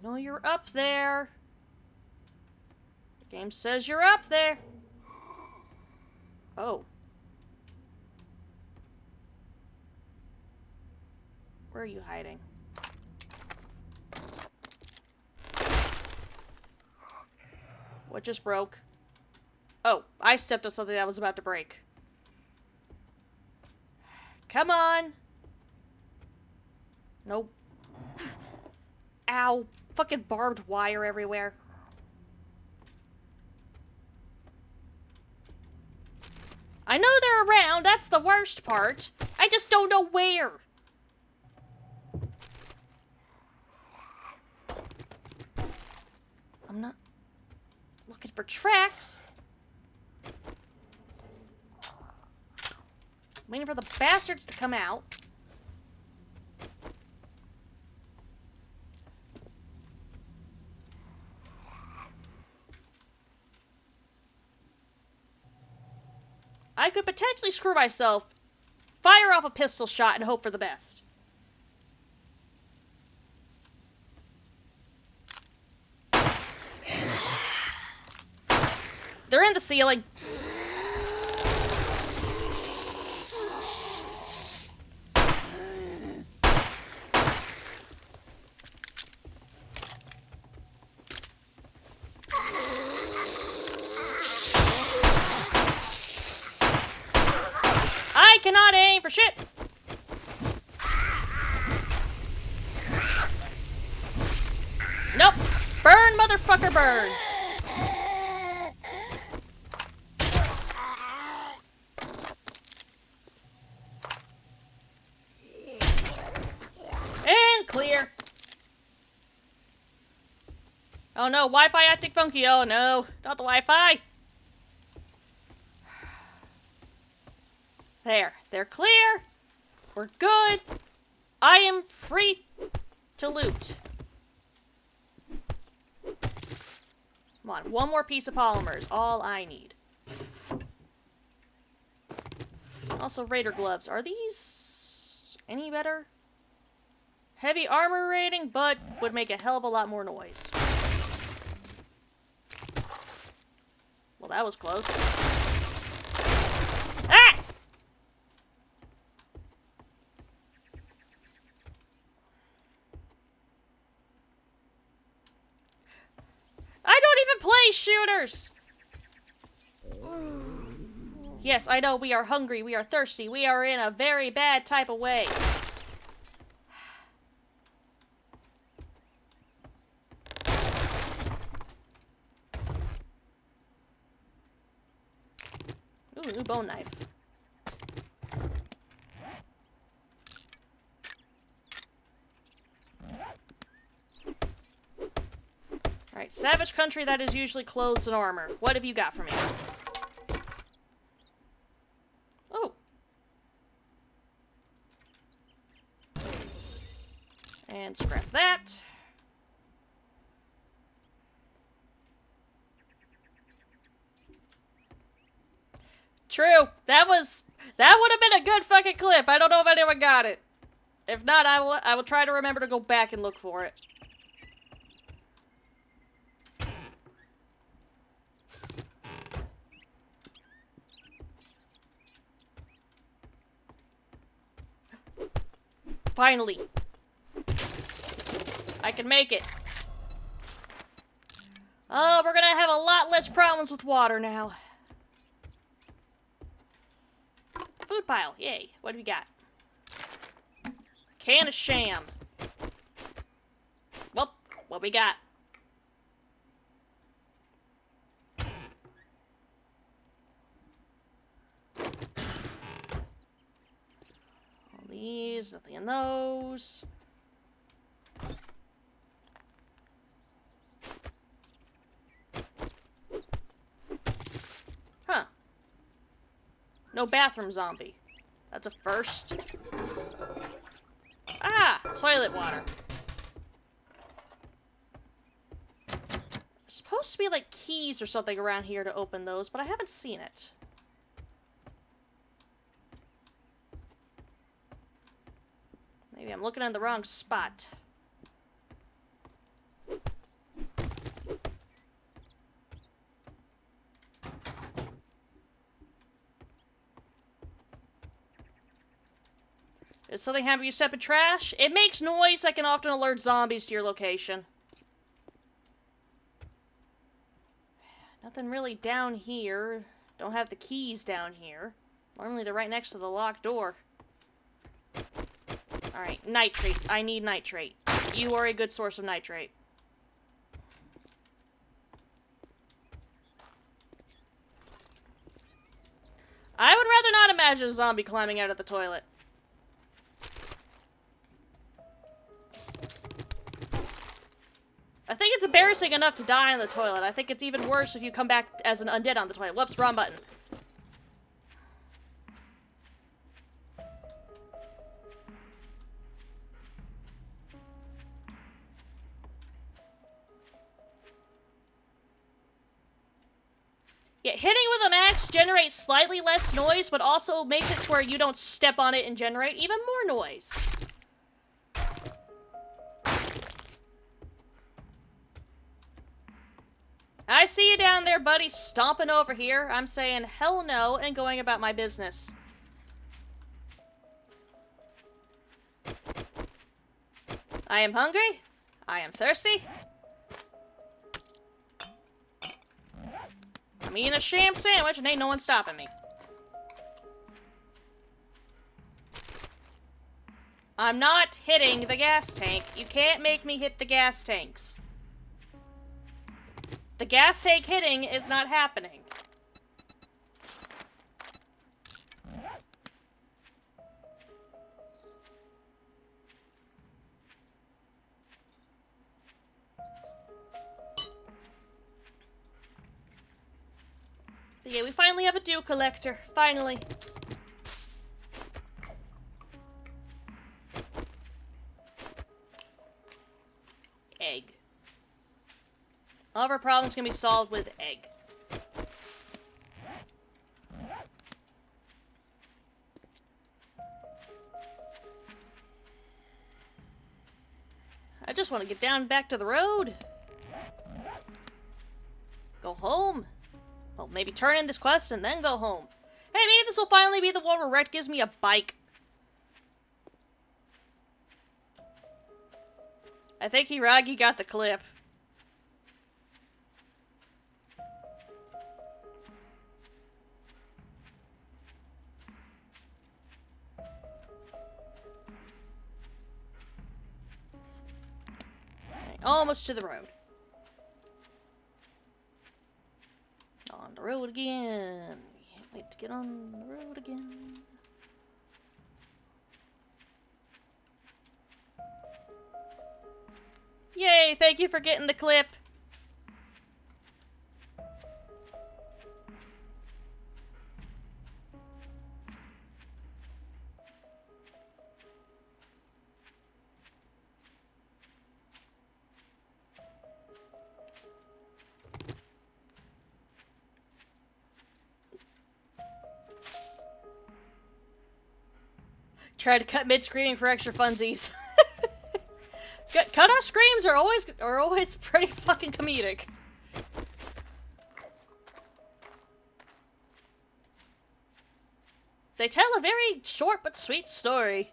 No, you're up there. The game says you're up there. Oh. Where are you hiding? What just broke? Oh, I stepped on something that was about to break. Come on. Nope. Ow. Fucking barbed wire everywhere. I know they're around, that's the worst part. I just don't know where. I'm not looking for tracks. Waiting for the bastards to come out. I could potentially screw myself, fire off a pistol shot, and hope for the best. They're in the ceiling. I cannot aim for shit. Nope. Burn, motherfucker, burn. And clear. Oh no, Wi-Fi acting funky. Oh no, not the Wi-Fi. There, they're clear. We're good. I am free to loot. Come on, one more piece of polymer is all I need. Also, Raider gloves. Are these any better? Heavy armor rating, but would make a hell of a lot more noise. Well, that was close. Ah! I don't even play shooters! Yes, I know we are hungry, we are thirsty, we are in a very bad type of way. Ooh, new bone knife. Alright, savage country that is usually clothes and armor. What have you got for me? Oh. And scrap that. True. That would have been a good fucking clip. I don't know if anyone got it. If not, I will try to remember to go back and look for it. Finally. I can make it. Oh, we're gonna have a lot less problems with water now. Food pile, yay. What do we got? Can of sham. Well, what we got? All these, nothing in those. Huh. No bathroom zombie. That's a first. Ah! Toilet water. There's supposed to be like keys or something around here to open those, but I haven't seen it. Maybe I'm looking in the wrong spot. Did something happen when you step in trash? It makes noise that can often alert zombies to your location. Nothing really down here. Don't have the keys down here. Normally they're right next to the locked door. Alright, nitrates. I need nitrate. You are a good source of nitrate. I would rather not imagine a zombie climbing out of the toilet. I think it's embarrassing enough to die in the toilet. I think it's even worse if you come back as an undead on the toilet. Whoops, wrong button. Yeah, hitting with an axe generates slightly less noise, but also makes it to where you don't step on it and generate even more noise. I see you down there, buddy, stomping over here. I'm saying hell no and going about my business. I am hungry. I am thirsty. I'm eating a sham sandwich and ain't no one stopping me. I'm not hitting the gas tank. You can't make me hit the gas tanks. The gas tank hitting is not happening. But yeah, we finally have a dew collector. Finally. Egg. All of our problems can be solved with egg. I just want to get down back to the road. Go home. Well, maybe turn in this quest and then go home. Hey, maybe this will finally be the one where Rhett gives me a bike. I think Hiragi got the clip. Almost to the road. On the road again. Can't wait to get on the road again. Yay, thank you for getting the clip. Tried to cut mid-screaming for extra funsies. Cut-off screams are always pretty fucking comedic. They tell a very short but sweet story.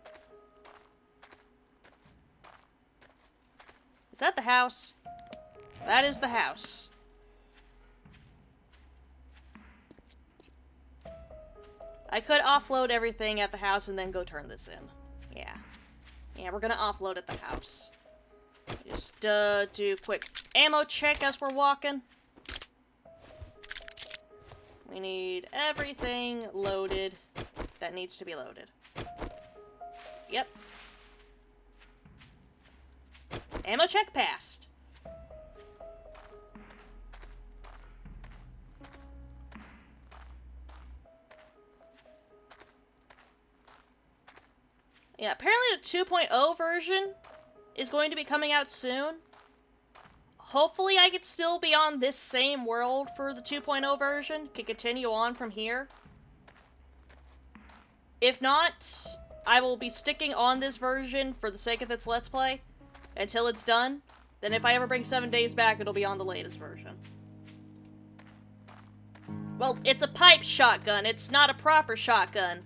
Is that the house? That is the house. I could offload everything at the house and then go turn this in. Yeah. Yeah, we're gonna offload at the house. Just, do a quick ammo check as we're walking. We need everything loaded that needs to be loaded. Yep. Ammo check passed. Yeah, apparently the 2.0 version is going to be coming out soon. Hopefully I could still be on this same world for the 2.0 version. Can continue on from here. If not, I will be sticking on this version for the sake of its Let's Play until it's done. Then if I ever bring 7 days back, it'll be on the latest version. Well, it's a pipe shotgun. It's not a proper shotgun.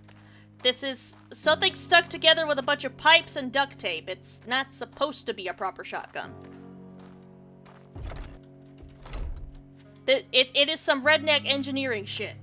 This is something stuck together with a bunch of pipes and duct tape. It's not supposed to be a proper shotgun. It is some redneck engineering shit.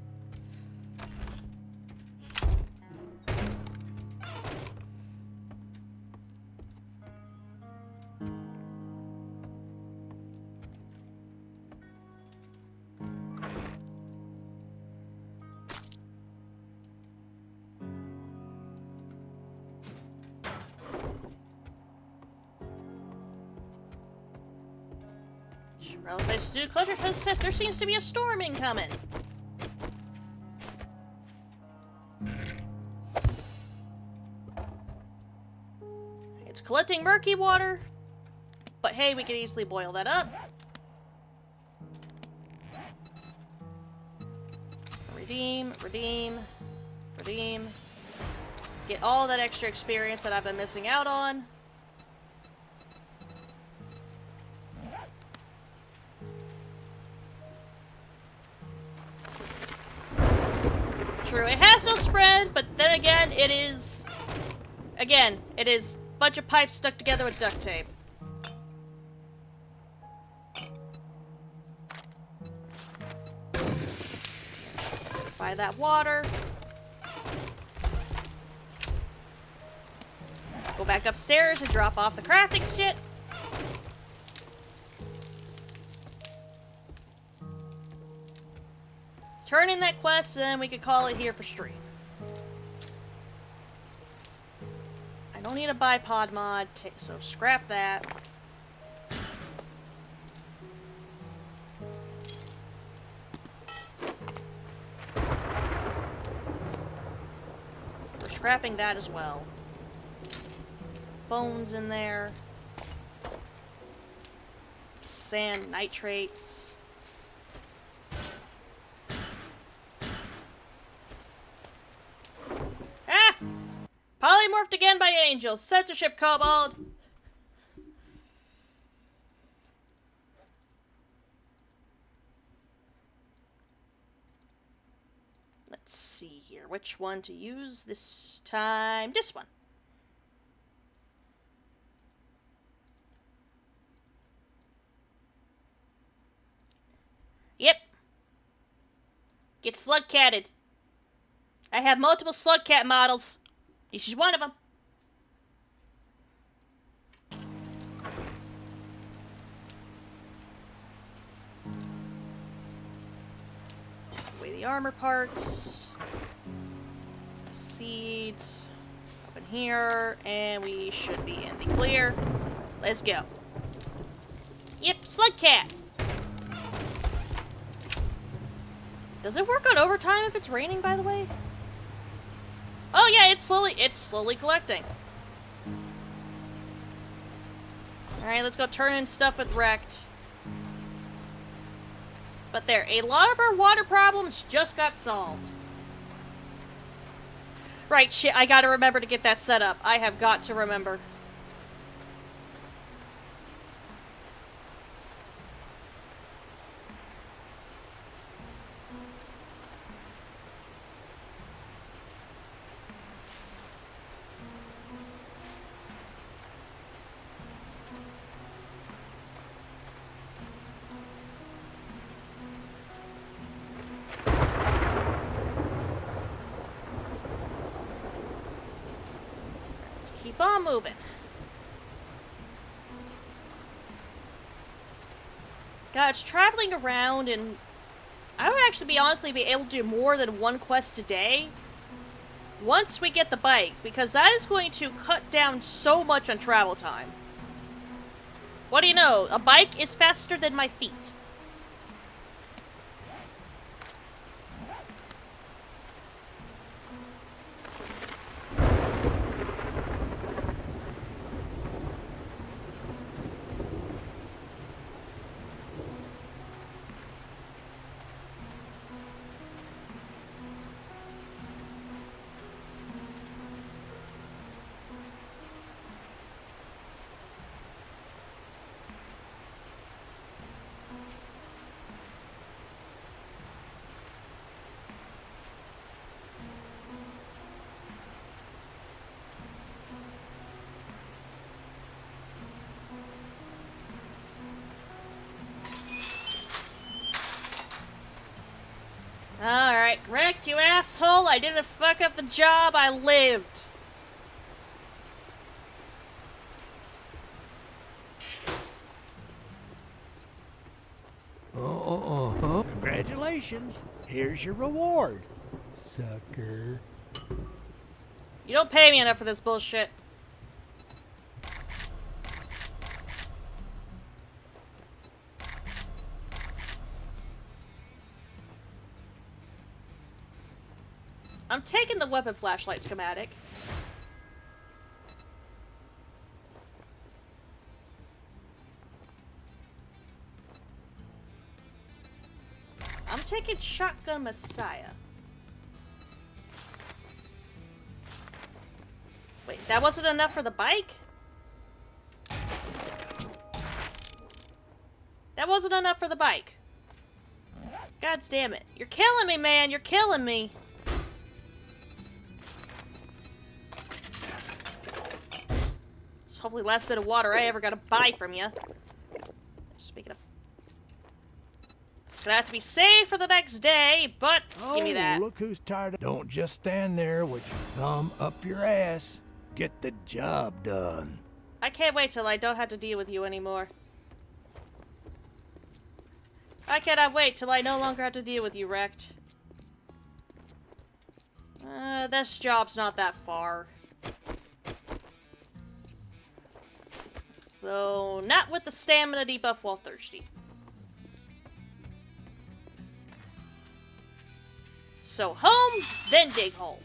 Relative to clutter test, there seems to be a storm incoming. It's collecting murky water, but hey, we can easily boil that up. Redeem, redeem, redeem. Get all that extra experience that I've been missing out on. True, it has no spread, but then again, it is a bunch of pipes stuck together with duct tape. Buy that water. Go back upstairs and drop off the crafting shit. Turn in that quest, and then we could call it here for stream. I don't need a bipod mod, so scrap that. We're scrapping that as well. Bones in there. Sand nitrates. Polymorphed again by angels. Censorship, Kobold. Let's see here. Which one to use this time? This one. Yep. Get slug-catted. I have multiple slug-cat models. This is one of them. Away the armor parts. Seeds. Up in here. And we should be in the clear. Let's go. Yep, slug cat. Does it work on overtime if it's raining, by the way? Oh yeah, it's slowly collecting. Alright, let's go turn in stuff with Wrecked. But there, a lot of our water problems just got solved. Right, shit, I gotta remember to get that set up. I have got to remember. Keep on moving. God, it's traveling around, and I would actually honestly be able to do more than one quest a day once we get the bike, because that is going to cut down so much on travel time. What do you know? A bike is faster than my feet. Alright, wrecked, you asshole! I didn't fuck up the job, I lived! Congratulations. Here's your reward, sucker. You don't pay me enough for this bullshit. I'm taking the weapon flashlight schematic. I'm taking Shotgun Messiah. Wait, that wasn't enough for the bike? That wasn't enough for the bike. God damn it. You're killing me, man. You're killing me. It's hopefully the last bit of water I ever gotta buy from you. Speaking of... It's gonna have to be saved for the next day, but give me that. Look who's tired. Don't just stand there with your thumb up your ass. Get the job done. I can't wait till I don't have to deal with you anymore. I cannot wait till I no longer have to deal with you, Wrecked. This job's not that far. So, not with the stamina debuff while thirsty. So, home, then dig hole.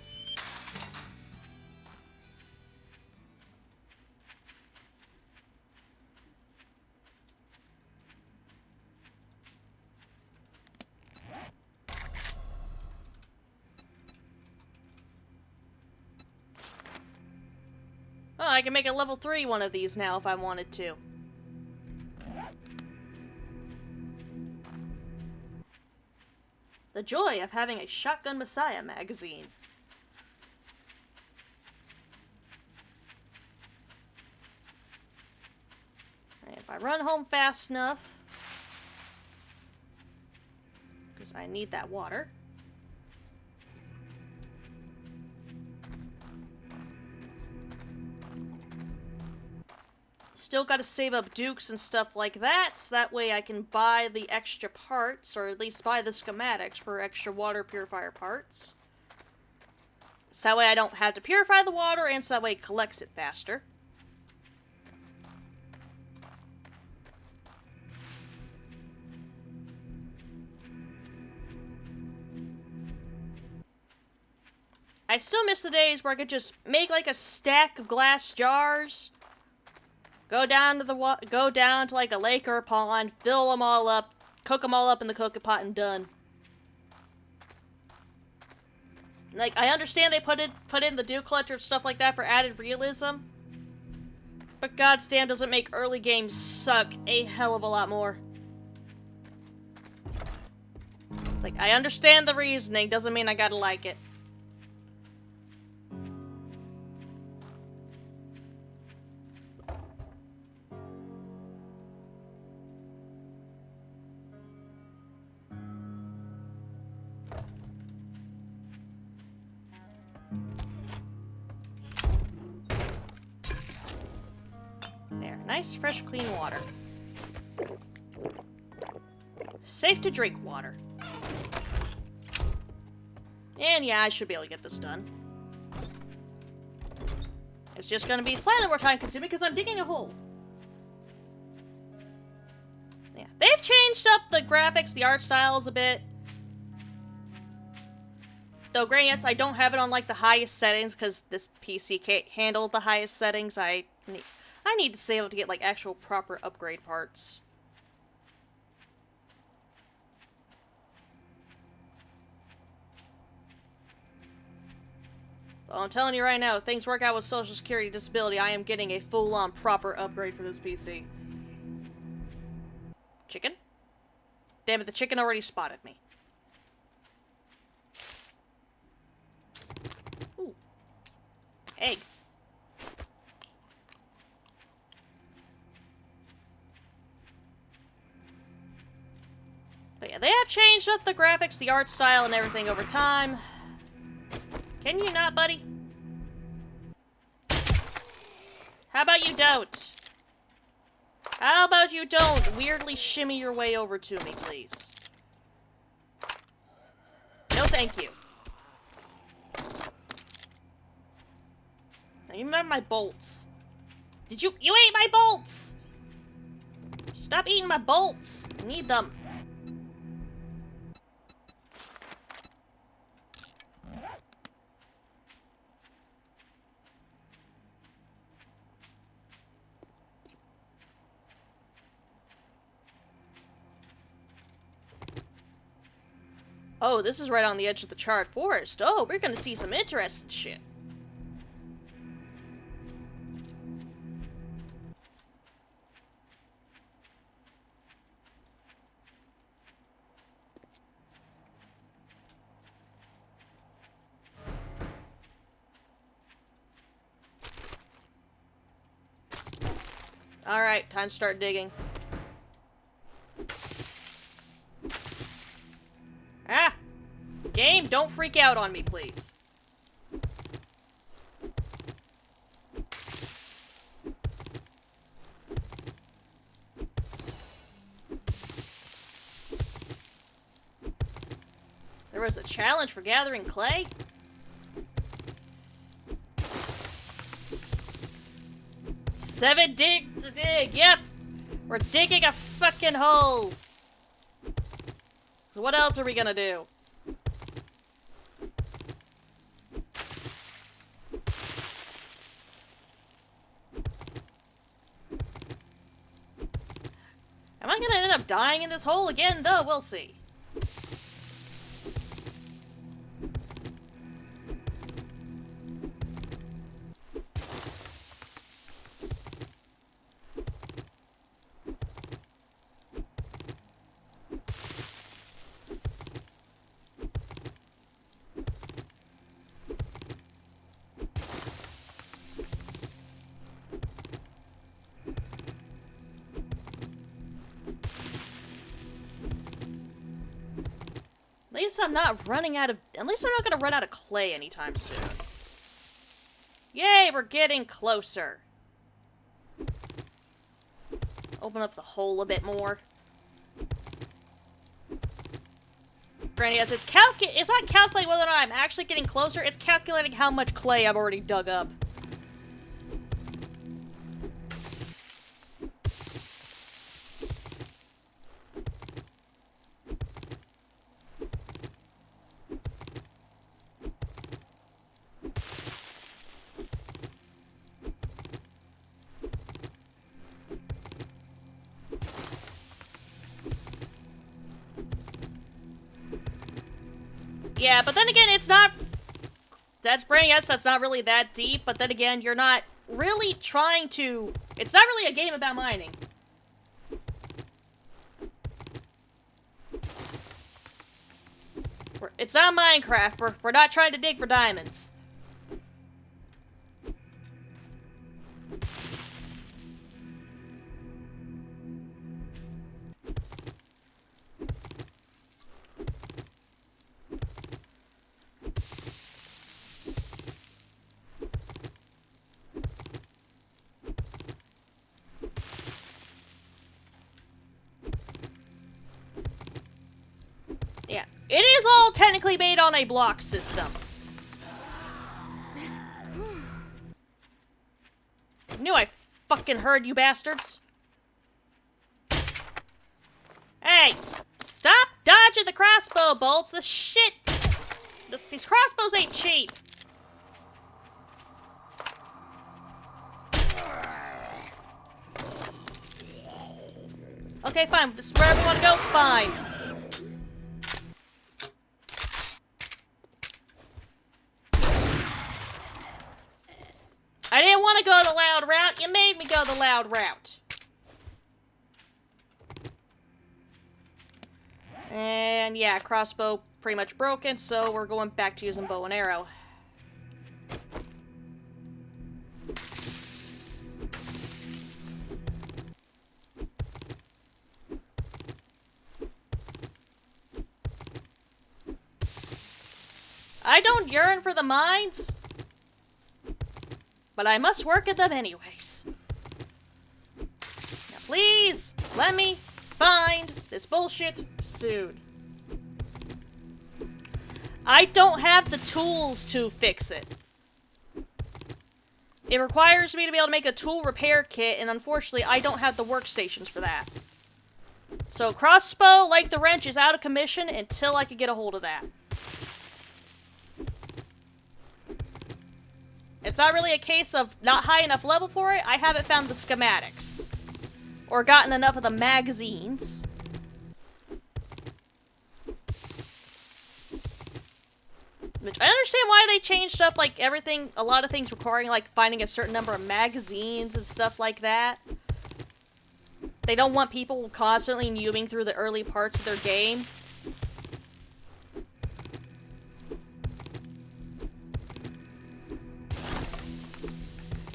Oh, I can make a level 3 one of these now if I wanted to. The joy of having a Shotgun Messiah magazine. Right, if I run home fast enough, because I need that water. Still gotta save up dukes and stuff like that, so that way I can buy the extra parts, or at least buy the schematics for extra water purifier parts. So that way I don't have to purify the water, and so that way it collects it faster. I still miss the days where I could just make like a stack of glass jars, go down to like a lake or a pond, fill them all up, cook them all up in the cooking pot, and done. Like, I understand they put in the Dew Collector and stuff like that for added realism. But goddamn does it make early games suck a hell of a lot more. Like, I understand the reasoning, doesn't mean I gotta like it. There, nice, fresh, clean water. Safe to drink water. And yeah, I should be able to get this done. It's just gonna be slightly more time consuming because I'm digging a hole. Yeah, they've changed up the graphics, the art styles a bit. Though, granted, yes, I don't have it on like the highest settings because this PC can't handle the highest settings. I need to save up to get like actual proper upgrade parts. Well, I'm telling you right now, if things work out with Social Security disability, I am getting a full-on proper upgrade for this PC. Chicken? Damn it, the chicken already spotted me. Ooh. Egg. But yeah, they have changed up the graphics, the art style, and everything over time. Can you not, buddy? How about you don't? How about you don't weirdly shimmy your way over to me, please? No, thank you. Now, you remember my bolts. You ate my bolts! Stop eating my bolts. I need them. Oh, this is right on the edge of the charred forest. Oh, we're gonna see some interesting shit. Alright, time to start digging. Ah! Game, don't freak out on me, please. There was a challenge for gathering clay? Seven digs to dig, yep! We're digging a fucking hole! So what else are we gonna do? Am I gonna end up dying in this hole again? Though, we'll see. At least I'm not running out of... At least I'm not gonna run out of clay anytime soon. Yay, we're getting closer. Open up the hole a bit more. Granny, yes, it's not calculating whether or not I'm actually getting closer, it's calculating how much clay I've already dug up. Yeah, but then again, it's not... that's bringing us, that's not really that deep, but then again, you're not really trying to... It's not really a game about mining. It's not Minecraft. We're not trying to dig for diamonds. Yeah, it is all technically made on a block system. Knew I fucking heard you bastards. Hey, stop dodging the crossbow bolts. This shit, these crossbows ain't cheap. Okay, fine. This is where we want to go. Fine. I didn't want to go the loud route. You made me go the loud route. And yeah, crossbow pretty much broken, so we're going back to using bow and arrow. I don't yearn for the mines, but I must work at them anyways. Now please, let me find this bullshit soon. I don't have the tools to fix it. It requires me to be able to make a tool repair kit, and unfortunately, I don't have the workstations for that. So crossbow, like the wrench, is out of commission until I can get a hold of that. It's not really a case of not high enough level for it. I haven't found the schematics. Or gotten enough of the magazines. Which I understand why they changed up, like, everything, a lot of things requiring, like, finding a certain number of magazines and stuff like that. They don't want people constantly newbing through the early parts of their game.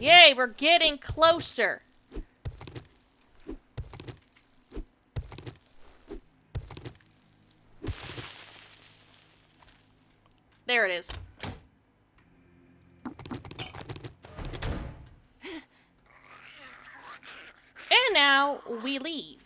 Yay, we're getting closer. There it is. And now we leave.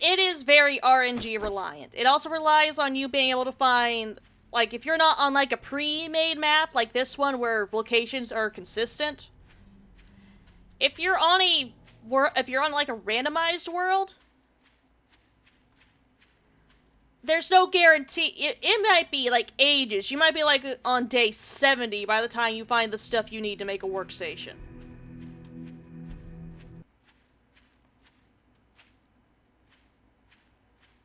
It is very RNG reliant. It also relies on you being able to find, like, if you're not on, like, a pre-made map, like this one, where locations are consistent. If you're on, like, a randomized world, there's no guarantee. It might be, like, ages. You might be, like, on day 70 by the time you find the stuff you need to make a workstation.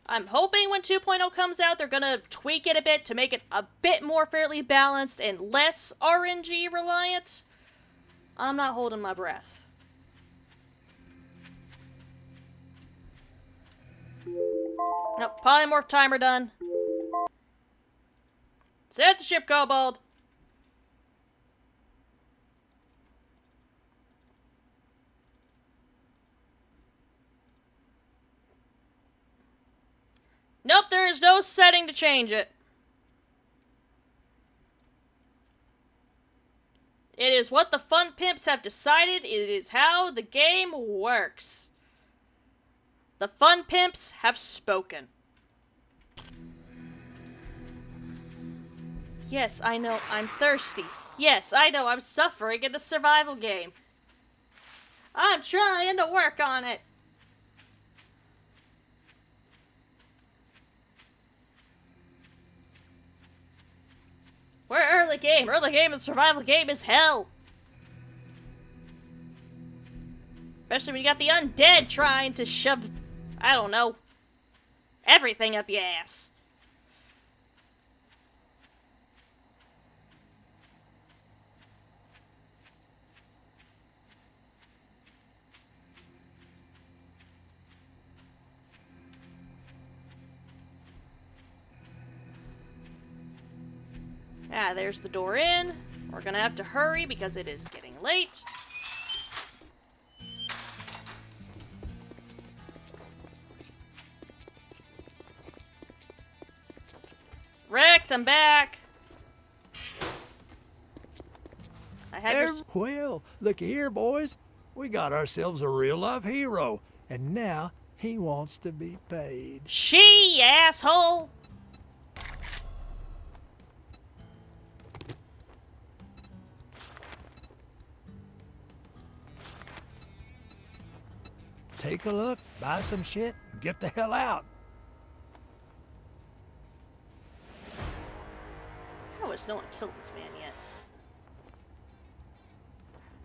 I'm hoping when 2.0 comes out, they're gonna tweak it a bit to make it a bit more fairly balanced and less RNG reliant. I'm not holding my breath. Nope, polymorph timer done. Set the ship, Kobold. Nope, there is no setting to change it. It is what the fun pimps have decided. It is how the game works. The fun pimps have spoken. Yes, I know, I'm thirsty. Yes, I know, I'm suffering in the survival game. I'm trying to work on it. We're early game. Early game and survival game is hell. Especially when you got the undead trying to shove, I don't know, Everything up your ass. Ah, there's the door in. We're gonna have to hurry because it is getting late. Wrecked, I'm back. I had your... Well, looky here, boys. We got ourselves a real-life hero, and now he wants to be paid. She, asshole! Take a look, buy some shit, and get the hell out. How has no one killed this man yet?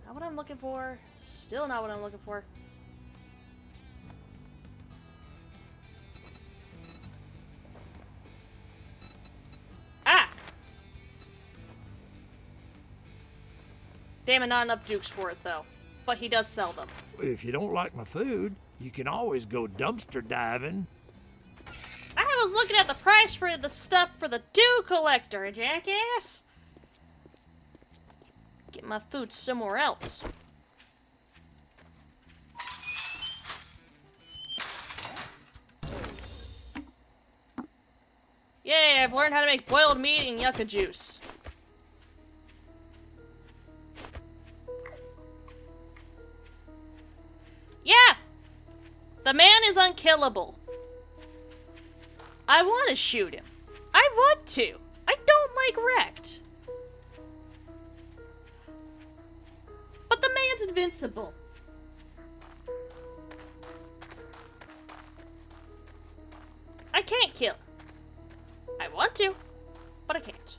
Not what I'm looking for. Still not what I'm looking for. Ah! Damn it, not enough dukes for it, though. But he does sell them. If you don't like my food, you can always go dumpster diving. I was looking at the price for the stuff for the dew collector, jackass! Get my food somewhere else. Yay, I've learned how to make boiled meat and yucca juice. Yeah! The man is unkillable. I want to shoot him. I want to. I don't like wrecked. But the man's invincible. I can't kill him. I want to, but I can't.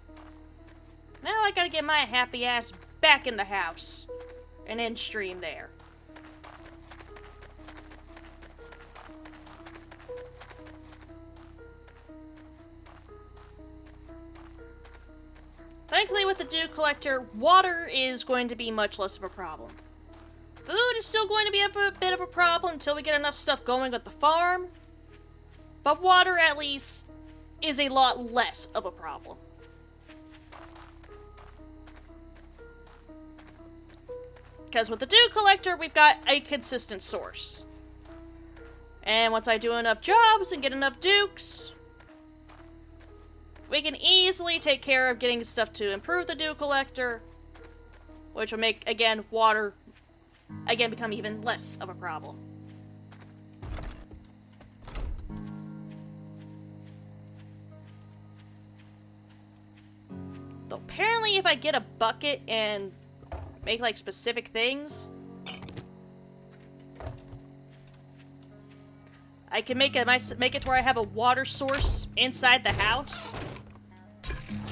Now I gotta get my happy ass back in the house and end stream there. Thankfully, with the dew collector, water is going to be much less of a problem. Food is still going to be a bit of a problem until we get enough stuff going at the farm. But water, at least, is a lot less of a problem. Because with the dew collector, we've got a consistent source. And once I do enough jobs and get enough dukes, we can easily take care of getting stuff to improve the dew collector, which will make, again, water, again, become even less of a problem. Though apparently if I get a bucket and make, like, specific things, I can make it to where I have a water source inside the house.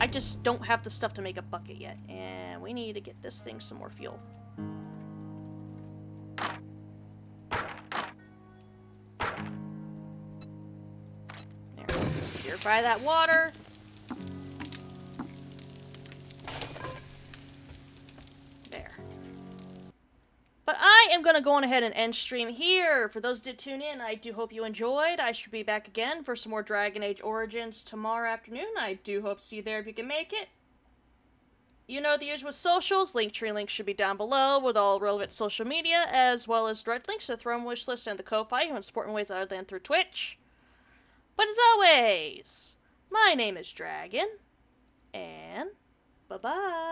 I just don't have the stuff to make a bucket yet, and we need to get this thing some more fuel. There, purify that water. There. But I am going to go on ahead and end stream here. For those who did tune in, I do hope you enjoyed. I should be back again for some more Dragon Age Origins tomorrow afternoon. I do hope to see you there if you can make it. You know the usual socials. Linktree links should be down below with all relevant social media, as well as direct links to the Throne Wishlist and the Ko-Fi. You can support in ways other than through Twitch. But as always, my name is Dragon, and bye-bye.